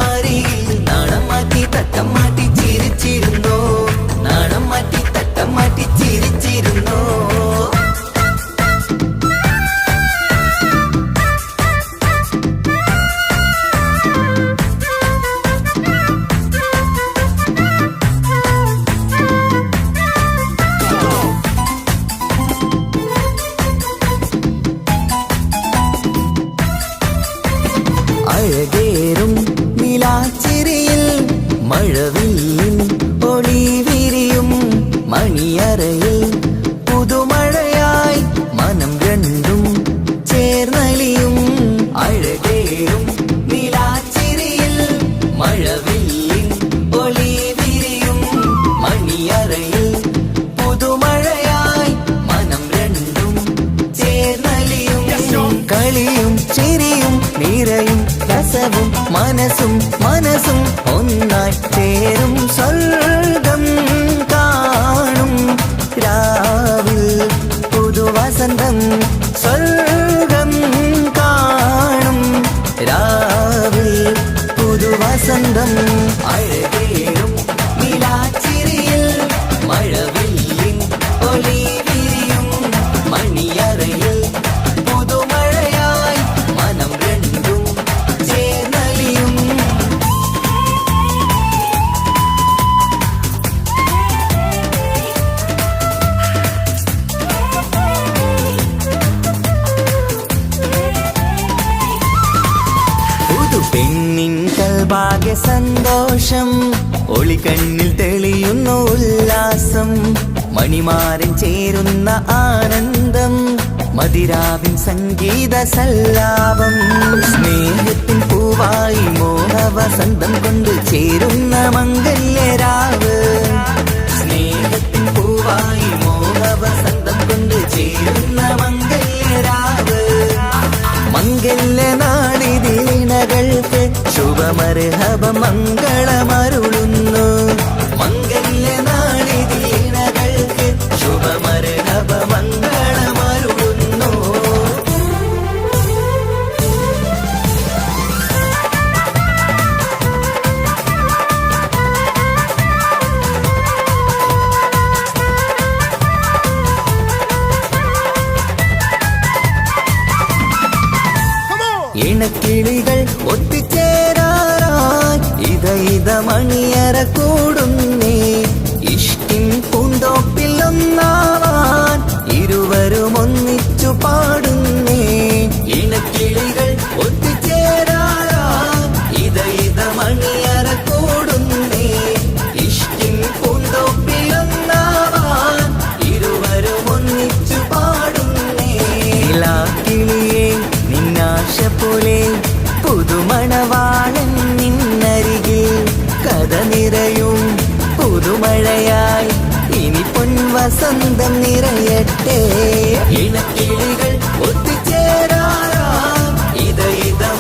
അരികിൽ നാണം മാറ്റി തട്ടം മാറ്റി ചിരിച്ചിരുന്നു നാണം മാറ്റി തട്ടം മാറ്റി ചിരിച്ചിരുന്നു അഴകേറും നിലാച്ചിരിയിൽ മഴവില്ലിൻ ഒളി വിരിയും മണിയറയിൽ പുതുമഴയായി മനം രണ്ടും ചേർന്നലിയും അഴകേറും നിലാച്ചിരിയിൽ മഴവില്ലിൻ ഒളി വിരിയും മണിയറയിൽ പുതുമഴയായി മനം രണ്ടും ചേർന്നലിയും കളിയും ചിരിയും നിറയും രസവും മനസ്സും മനസ്സും ഒന്നായി ചേരും സ്വർഗം കാണും രാവിൽ പുതുവസന്തം സ്വർഗം കാണും രാവിൽ പുതുവസന്തം അഴകേറും നിലാച്ചിരിയിൽ മഴവില്ലിൻ ഭാഗ്യ സന്തോഷം ഒളിക്കണ്ണിൽ തെളിയുന്നു ഉല്ലാസം മണിമാരൻ ചേരുന്ന ആനന്ദം മതിരാവിൻ സംഗീത സല്ലാപം സ്നേഹത്തിൻ പൂവായി മോഹവസന്തം കൊണ്ട് ചേരുന്ന മംഗല്യരാവ് സ്നേഹത്തിൻ പൂവായി മോഹവസന്തം കൊണ്ട് ചേരുന്ന മംഗല്യരാവ് മംഗല്യ നാടിതിണകൾക്ക് ശുഭമർഹബ മംഗളമരുളുന്നു മംഗല്യ നാടിതിണകൾക്ക് ശുഭമർഹബ മംഗളമരുളുന്നു ഇണക്കിളികൾ ഒത്തുചേരാറായി ഇത മണിയറ കൂടുന്നേ ഇഷ്കിൻ പൂന്തോപ്പിൽ ഒന്നാവാൻ ഇരുവരും ഒന്നിച്ചു പാടുന്നേ ഇണക്കിളികൾ ഒത്തുചേരാറായി ഇത മണിയറ കൂടുന്നേ ഇഷ്കിൻ പൂന്തോപ്പിൽ ഒന്നാവാൻ ഇരുവരും ഒന്നിച്ചു പാടുന്നേ കിളിയേ നിന്നാശ പോലെ പുതുമണവാളൻ നിന്നരികിൽ കഥ നിറയും പുതുമഴയായി ഇനി പൊൻവസന്തം നിറയട്ടെ ഇണക്കിളികൾ ഒത്തുചേരാറാം ഇത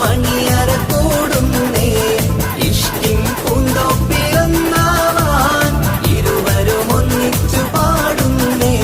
മണിയറ കൂടുന്നേ ഇഷ്കിൻ പൂന്തോപ്പിലൊന്നാവാൻ ഇരുവരും ഒന്നിച്ചു പാടുന്നേ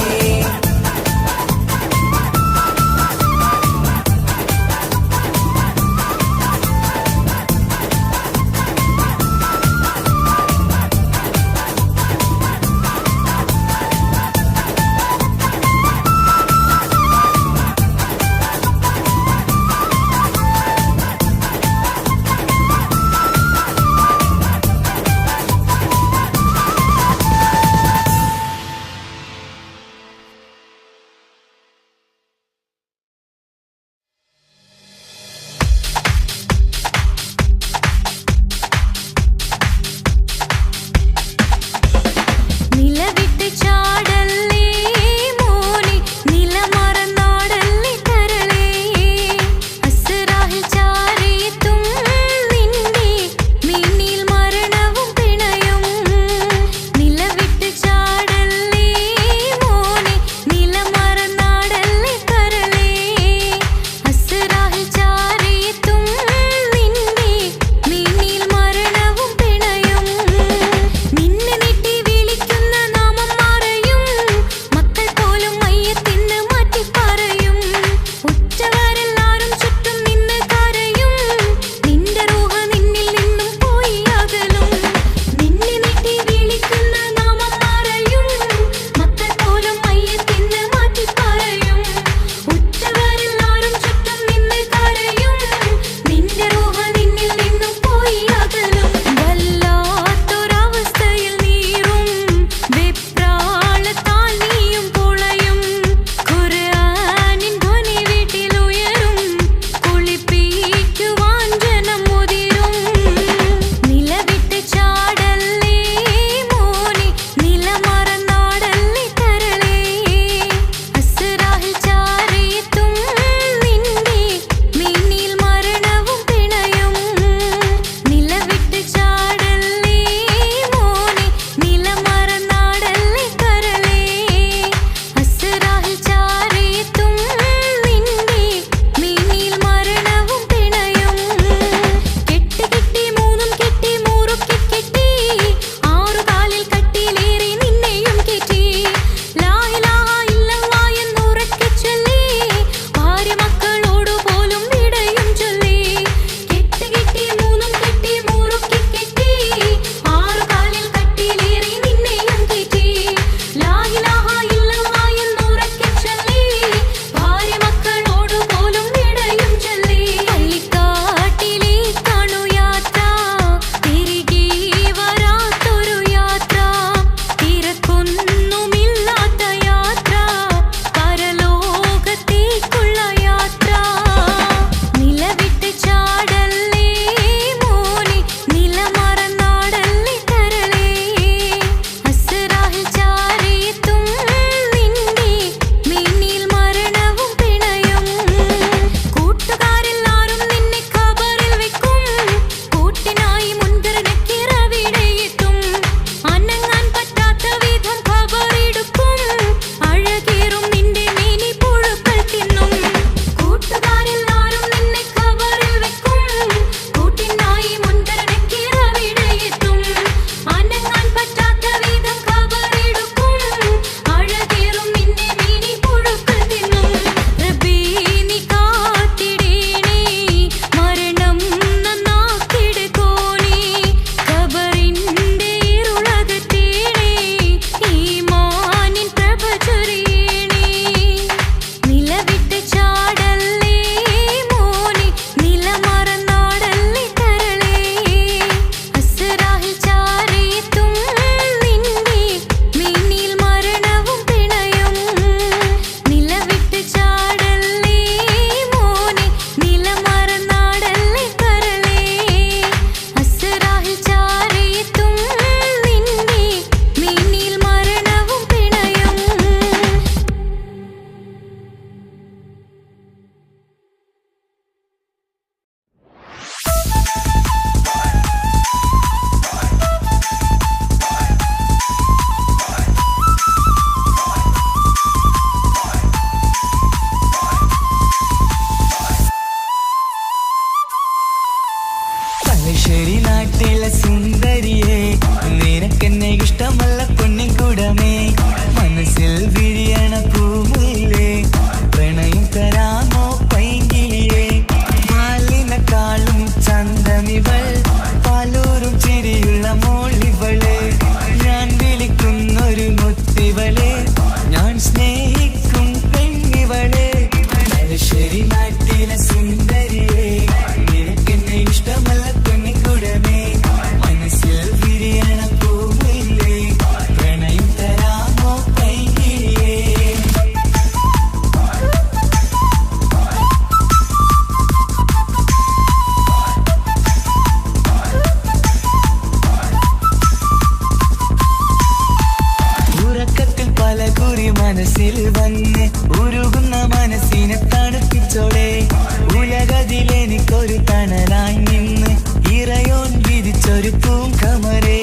ഉദിച്ചൊരു പൂങ്കമരേ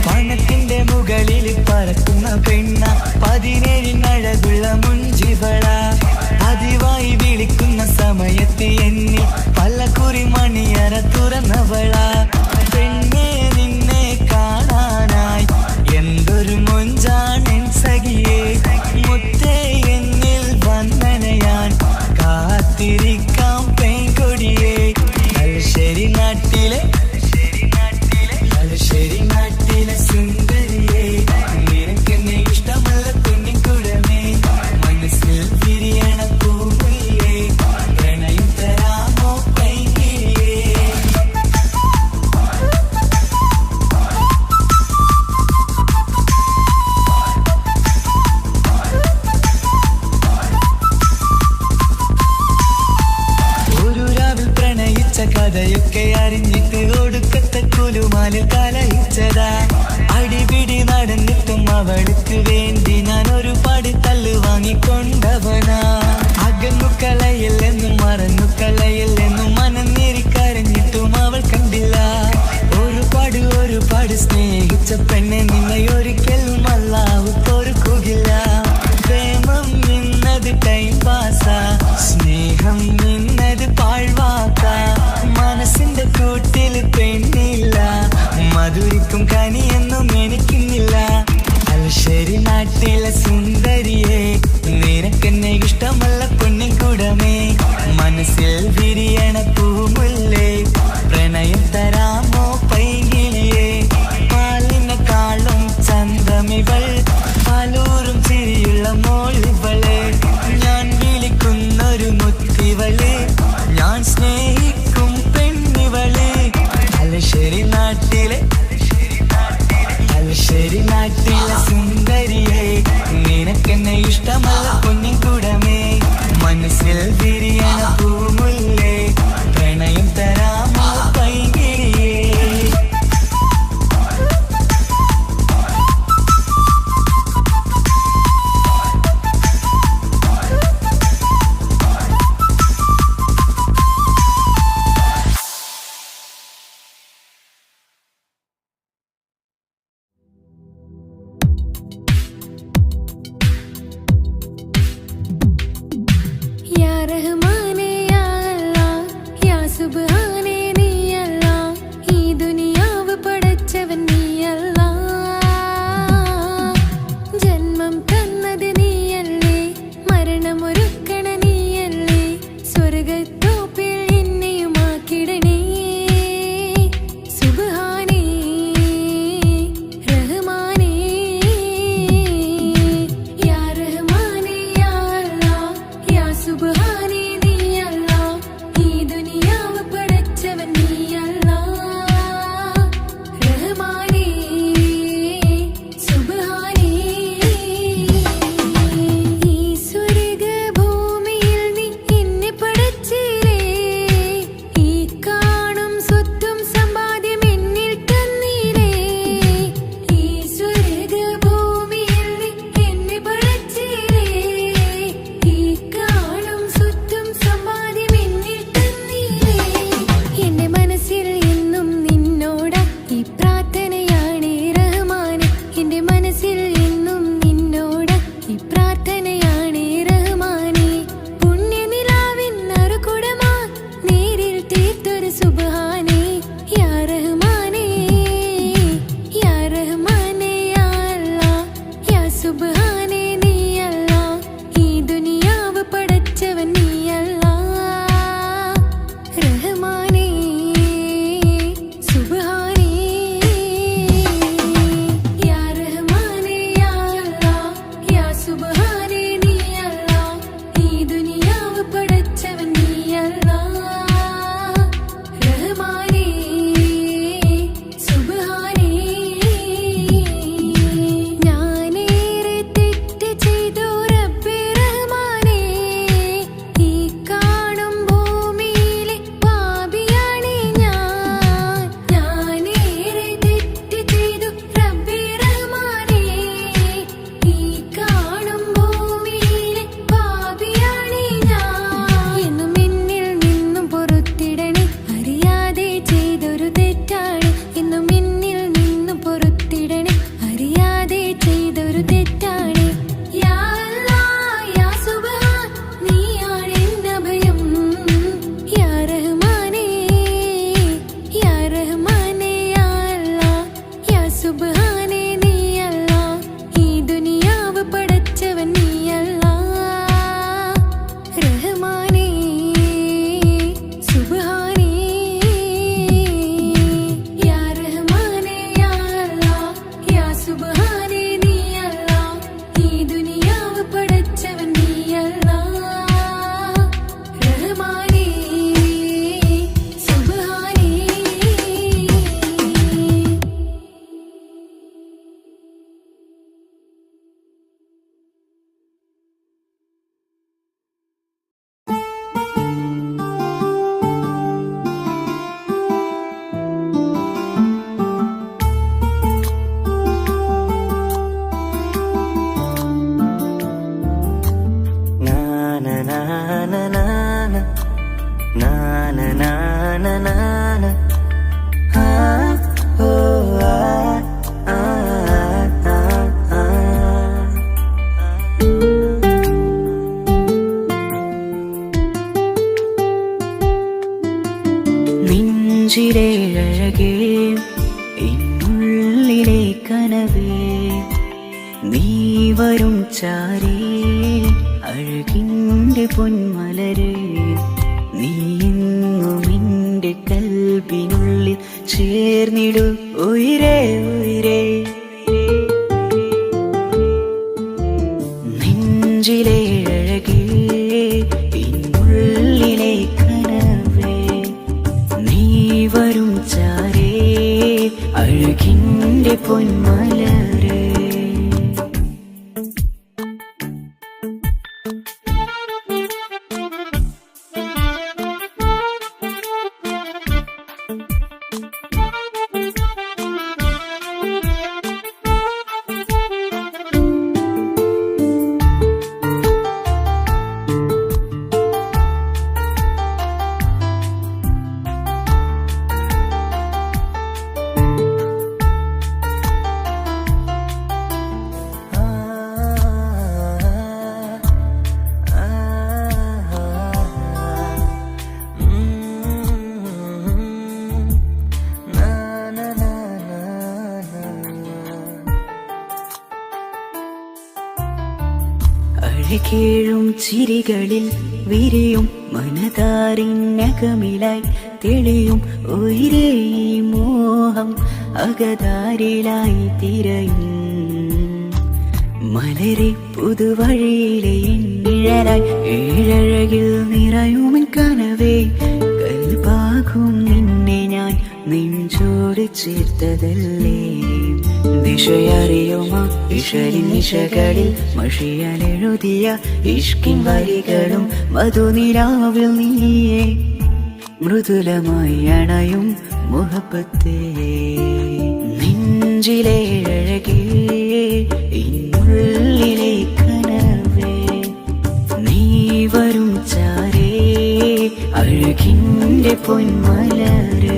പണത്തിന്റെ മുകളിൽ പറക്കുന്ന പെണ്ണ 17 അഴകുള്ള മുഞ്ചിവള പതിവായി വിളിക്കുന്ന സമയത്ത് എന്നിൽ പല്ലക്കുറി മണിയറ തുറന്നവള പെണ്ണെ നിന്നെ കാണാനായി എന്തൊരു മൊഞ്ചാണെൻ സഖിയേ മുത്തേ എന്നിൽ വന്ദനയാൻ കാത്തിരിക്കാം പെൺകൊടിയേ തലശ്ശേരി നാട്ടിലെ സുന്ദരിയേ നിനക്കെന്നെ ഇഷ്ടമുള്ള കുഞ്ഞിക്കുടമേ മനസ്സിൽ വിരിയണ പൂവില്ലേ പ്രണയം തരാമോ കൈകിരിയേ ഒരു രാവിൽ പ്രണയിച്ച കഥയൊക്കെ അറിഞ്ഞിട്ട് ഒടുക്കത്തെ കുലുമാലിൽ കലയിച്ചതാ അടിപിടി നടന്നിട്ടും അവൾക്ക് വേണ്ടി ഞാൻ ഒരുപാട് തല്ല് വാങ്ങിക്കൊണ്ടവനാ അകന്നു കളയില്ലെന്നും മറന്നു കളയില്ലെന്നും മനന്നേരിക്കരഞ്ഞിട്ടും അവൾ കണ്ടില്ല ഒരുപാട് സ്നേഹിച്ച പെണ്ണെ നിന്നെ ഒരിക്കലും അല്ലാഹു പൊറുക്കുകയില്ല പ്രേമം നിന്നത് ടൈം പാസാ സ്നേഹം നിന്നത് പാഴ്വാക്ക മനസ്സിന്റെ കൂട്ടിൽ പെണ്ണില്ല മധുരിക്കും കനിയൊന്നും എനിക്കുന്നില്ല തലശ്ശേരി നാട്ടിലെ സുന്ദരിയെ നിനക്കെന്നെ ഇഷ്ടമല്ല പൊന്നിൻകുടമേ മനസ്സിൽ വിരിയണ പൂമുല്ലേ പ്രണയം തരാമോ പൈകിളിയേ പാലിനെക്കാളും ചന്തമിവൾ പാലൂറും ചിരിയുള്ള മോളിവളെ ഞാൻ വിളിക്കുന്നൊരു മുത്തിവളെ ഞാൻ സ്നേഹിക്കും പെണ്ണിവളെ തലശ്ശേരി നാട്ടിലെ സുന്ദരിയെ നിനക്കെന്നെ ഇഷ്ടമല്ല പൊന്നിൻകുടമേ മനസ്സിൽ വിരിയണ പൂമുല്ലേ പ്രണയം തരാമോ പൈകിളിയേ या रहमाने या अल्लाह നെഞ്ചിലെ അഴകേ എന്നുള്ളിലെ കനവേ നീ വരും ചാരേ അഴകിൻ്റെ പൊന്മലരേ നീ എന്നും എൻ്റെ കൽബിനുള്ളിൽ ചേർന്നിടു ഉയിരേ ഉയിരേ നെഞ്ചിലെ അഴകേ എന്നുള്ളിലെ കനവേ നീ വരും ചാരേ അഴകിൻ്റെ പൊന്മലരേ അഴകേഴും ചിരികളിൽ വിരിയും മനതാരിനകമിലായി തെളിയും ഉയിരേ മോഹം അകതാരിലായി തിരയും മലരെ പുതുവഴിയിലെ നിഴലായി ഏഴഴകിൽ നിറയുമൻ കനവേ കൽപാകും നിന്നെ ഞാൻ നെഞ്ചോട് ചേർത്തതല്ലേ ദിശയറിയുമ ഇഷലിൻ നിശകളിൽ മഷിയാലെഴുതിയ ഇഷ്കിൻ വരികളും മധുനിലാവിൽ നീയേ മൃദുലമായി അണയും മുഹബത്തേ നെഞ്ചിലെ അഴകേ എന്നുള്ളിലെ കനവേ നീ വരും ചാരേ അഴകിൻ്റെ പൊന്മലരേ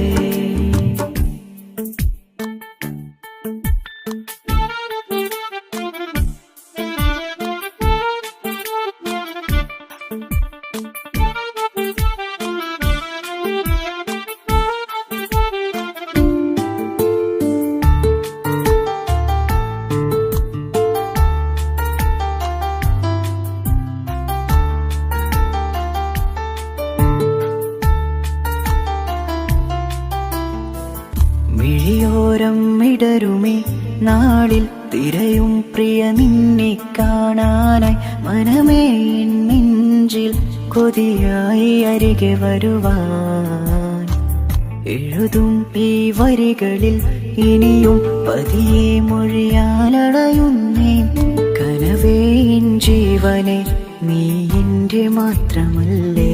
മിഴിയോരം ഇടരുമേ നാളിൽ തിരയും പ്രിയ നിന്നെ കാണാനായി മനമേ നെഞ്ചിൽ കൊതിയായി അരികെ വരുവാൻ എഴുതും ഈ വരികളിൽ ഇനിയും പതിയെ മൊഴിയാലടയുന്നേ കനവേ ജീവനെ നീ എൻ്റെ മാത്രമല്ലേ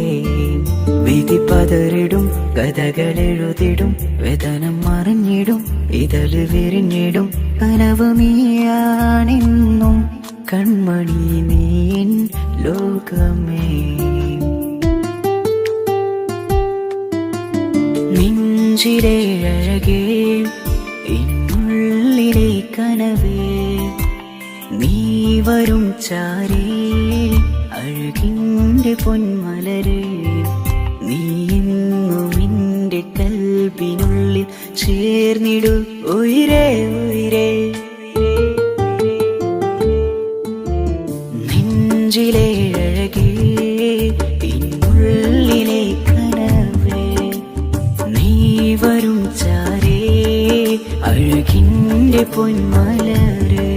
വിധി പതറിടും കഥകളെഴുതിടും വേദനം മറിഞ്ഞിടും ഇതള് വിരിഞ്ഞിടും കനവ് നീയാണെന്നും കൺമണി നീ എൻ ലോകമേ നെഞ്ചിലെ അഴകേ എന്നുള്ളിലെ കനവേ നീ വരും ചാരേ അഴകിൻ്റെ പൊന്മലരേ നീ എന്നും എൻ്റെ കൽബിനുള്ളിൽ ചേർന്നിടു ഉയിരേ ഉയിരേ നെഞ്ചിലെ അഴകേ എന്നുള്ളിലെ കനവേ നീ വരും ചാരേ അഴകിൻ്റെ പൊന്മലരേ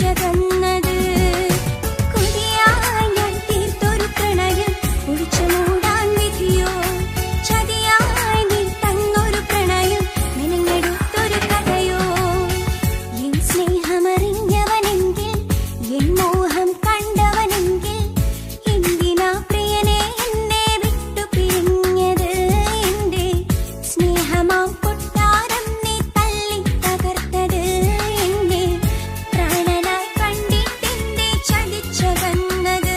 ചതിച്ചകന്നത് കൊതിയായി ഞാൻ തീർത്തൊരു പ്രണയം ഒഴിച്ചു മൂടാൻ വിധിയോ ചതിയായി നീ തന്നൊരു പ്രണയം മെനഞ്ഞെടുത്തൊരു കഥയോ എൻ സ്നേഹമറിഞ്ഞവനെങ്കിൽ എൻ മോഹം കണ്ടവനെങ്കിൽ എന്തിനാ പ്രിയനെ എന്നെ വിട്ടു പിരിഞ്ഞത് എന്റെ സ്നേഹമാം കൊട്ടാരം നീ തല്ലി തകർത്തത് എന്നെ പ്രാണനായി കണ്ടിട്ടെന്നെ ചതിച്ചകന്നത്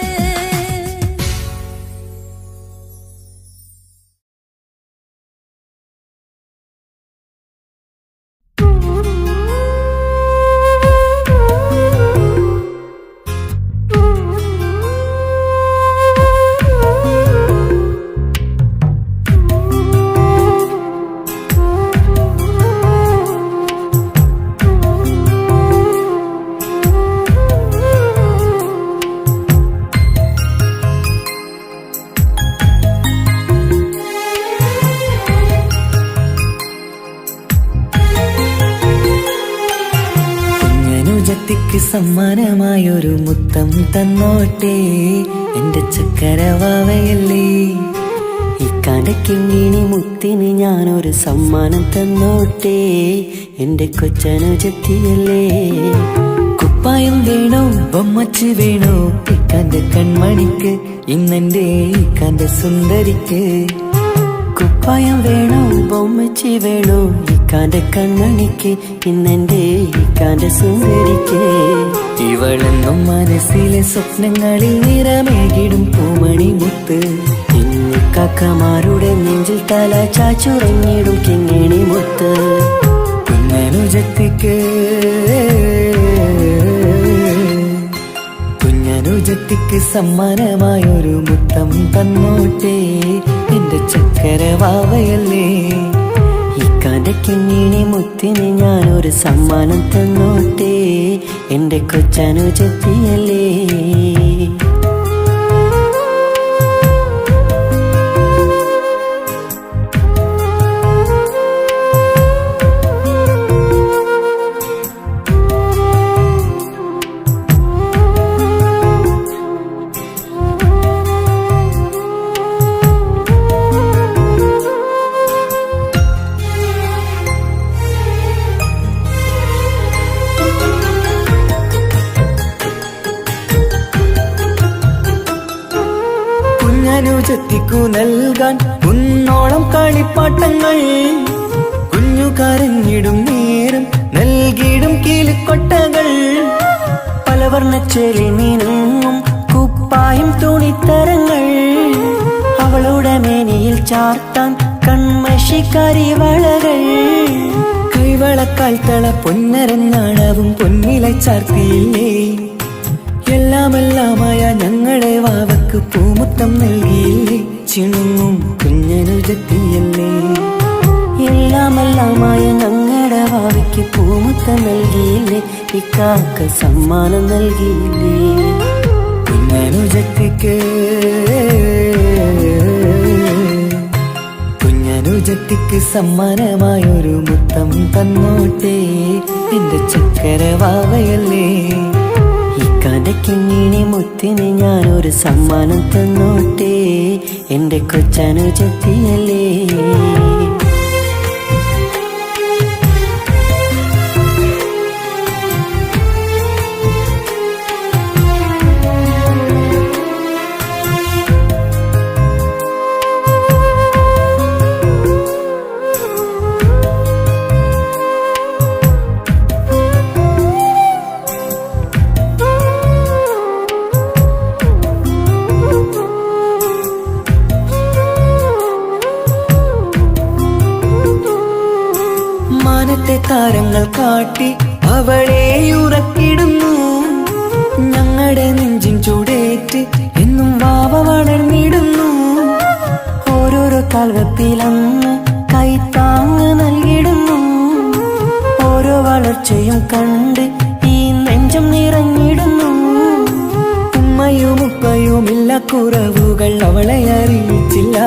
കുഞ്ഞനുജത്തിക്ക് സമ്മാനമായൊരു മുത്തം തന്നോട്ടെ എന്റെ ചക്കരവാവയല്ലേ ഇക്കാന്റെ കിങ്ങിണി മുത്തിന് ഞാനൊരു സമ്മാനം തന്നോട്ടെ എന്റെ കൊച്ചനുജത്തിയല്ലേ കുപ്പായം വേണോ ബൊമ്മച്ച് വേണോ ഇക്കാന്റെ കൺമണിക്ക് ഇന്നെന്റെ ഇക്കാന്റെ സുന്ദരിക്ക് കുപ്പായം വേണോ ബൊമ്മച്ചി വേണോ ഇക്കാന്റെ കൺമണിക്ക് ഇന്നെന്റെ ഇക്കാന്റെ സുന്ദരിക്ക് ഇവളെന്നും മനസ്സിലെ സ്വപ്നങ്ങളിൽ നിറമേകിടും പൂമണി മുത്ത് ഇന്നിക്കാക്കമാരുടെ നെഞ്ചിൽ തല ചാച്ചുറങ്ങിടും കിങ്ങിണി മുത്ത് കുഞ്ഞനുജത്തിക്ക് കുഞ്ഞനുജത്തിക്ക് സമ്മാനമായൊരു മുത്തം തന്നോട്ടെ എന്റെ ചക്കരവാവയല്ലേ ഇക്കാന്റെ കിങ്ങിണി മുത്തിന് ഞാനൊരു സമ്മാനം തന്നോട്ടെ എന്റെ കൊച്ചനുജത്തിയല്ലേ കുഞ്ഞനുജത്തിക്കു നൽകാൻ കുന്നോളം കളിപ്പാട്ടങ്ങൾ കുഞ്ഞു കരഞ്ഞിടും നേരം നൽകിയിടും കീലിക്കൊട്ടകൾ പലവർണ്ണച്ചെളി മീനും കുപ്പായും തുണിത്തരങ്ങൾ അവളുടെ മേനിയിൽ ചാർത്താൻ കൺമഷിക്കാരി വളകൾ കൈവളക്കാൽ തള പൊന്നരഞ്ഞാണവും പൊന്നില ചാർത്തിയില്ലേ എല്ലാമെല്ലാമായ ഞങ്ങളുടെ വാവക്ക് പൂമുത്തം നൽകിയില്ലേ ചിണുങ്ങും കുഞ്ഞനുജത്തിയല്ലേ എല്ലാമെല്ലാമായ ഞങ്ങളുടെ വാവയ്ക്ക് പൂമുത്തം നൽകിയില്ലേ ഇക്കാക്ക സമ്മാനം നൽകിയില്ലേ കുഞ്ഞനുജത്തിക്ക് കുഞ്ഞനുജത്തിക്ക് സമ്മാനമായൊരു മുത്തം തന്നോട്ടെ എന്റെ ചക്കരവാവയല്ലേ ഇക്കാന്റെ കിങ്ങിണി മുത്തിന് ഞാനൊരു സമ്മാനം തന്നോട്ടെ എന്റെ കൊച്ചനുജത്തിയല്ലേ താരങ്ങൾ കാട്ടി അവളെ ഉറക്കിടുന്നു ഞങ്ങളുടെ നെഞ്ചിൻ ചൂടേറ്റ് എന്നും വാവ വളർന്നിടുന്നു ഓരോരോ കാൽവെപ്പിലന്ന് കൈത്താങ്ങ് നൽകിടുന്നു ഓരോ വളർച്ചയും കണ്ട് ഈ നെഞ്ചം നിറഞ്ഞിടുന്നു ഉമ്മയും ഉപ്പയുമില്ല കുറവുകൾ അവളെ അറിയിച്ചില്ല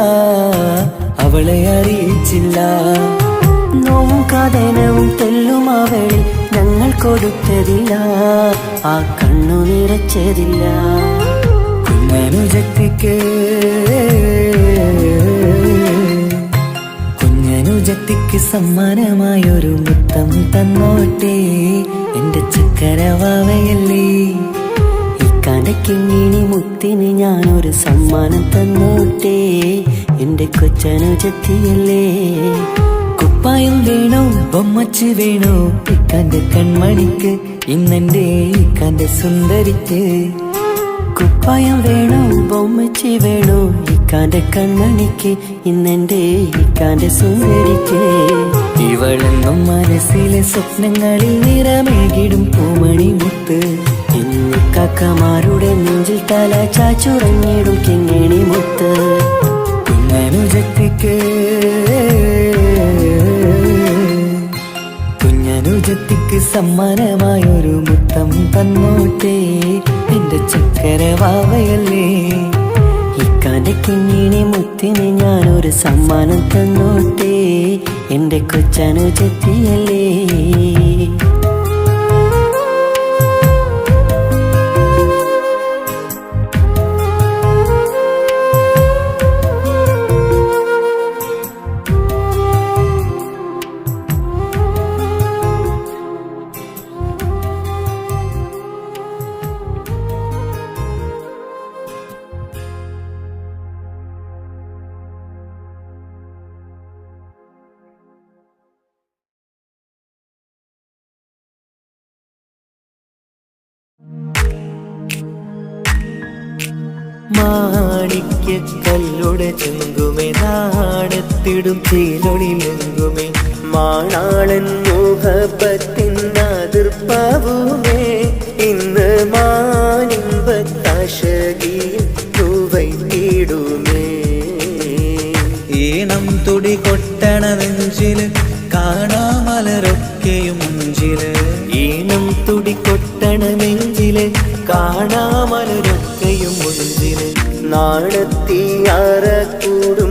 നോവും കഥനവും തെല്ലും അവളിൽ ഞങ്ങൾ കൊടുത്തതില്ല ആ കണ്ണു നിറച്ചതില്ല. കുഞ്ഞനുജത്തിക്ക് സമ്മാനമായൊരു മുത്തം തന്നോട്ടെ എന്റെ ചക്കരവാവയല്ലേ. ഇക്കാന്റെ കിങ്ങിണി മുത്തിന് ഞാനൊരു സമ്മാനം തന്നോട്ടെ എന്റെ കൊച്ചനുജത്തിയല്ലേ. കുപ്പായം വേണോ ബൊമ്മച്ച് വേണോ ഇക്കാന്റെ കൺമണിക്ക്, ഇന്നെന്റെ ഇക്കാന്റെ സുന്ദരിക്ക്. കുപ്പായം വേണോ ബൊമ്മച്ച് വേണോ ഇക്കാന്റെ കൺമണിക്ക്, ഇന്നെന്റെ ഇക്കാന്റെ സുന്ദരിക്ക്. ഇവളെന്നും മനസ്സിലെ സ്വപ്നങ്ങളിൽ നിറമേകിടും പൂമണി മുത്ത്. ഇന്ന് കാക്കമാരുടെ നെഞ്ചിൽ തല ചാച്ചുറങ്ങിടും കിങ്ങിണി മുത്ത്. കുഞ്ഞനുജത്തിക്ക് സമ്മാനമായൊരു മുത്തം തന്നോട്ടെ എന്റെ ചക്കരവാവയല്ലേ. ഇക്കാന്റെ കിങ്ങിണി മുത്തിന് ഞാനൊരു സമ്മാനം തന്നോട്ടെ എന്റെ കൊച്ചനുജത്തിയല്ലേ. മാണിക്യക്കല്ലുടെ ചെങ്കുമേ നാണത്തിടും ചീലൊളിലെങ്കുമേ മാണാളൻ മോഹപ്പത്തിനാതിർപ്പാവുമേ ഇന്ന് മാനിമ്പത്താശകിയിൽ തൂവൈത്തിടുമേ. ഈണം തുടി കൊട്ടണ നെഞ്ചില് കാണാമലരൊക്കെയും മുഞ്ചില്. ഈണം തുടി കൊട്ടണ നെഞ്ചില് കാണാമലരൊക്കെയും മുഞ്ചില്. നാണത്തിയാറ കൂടു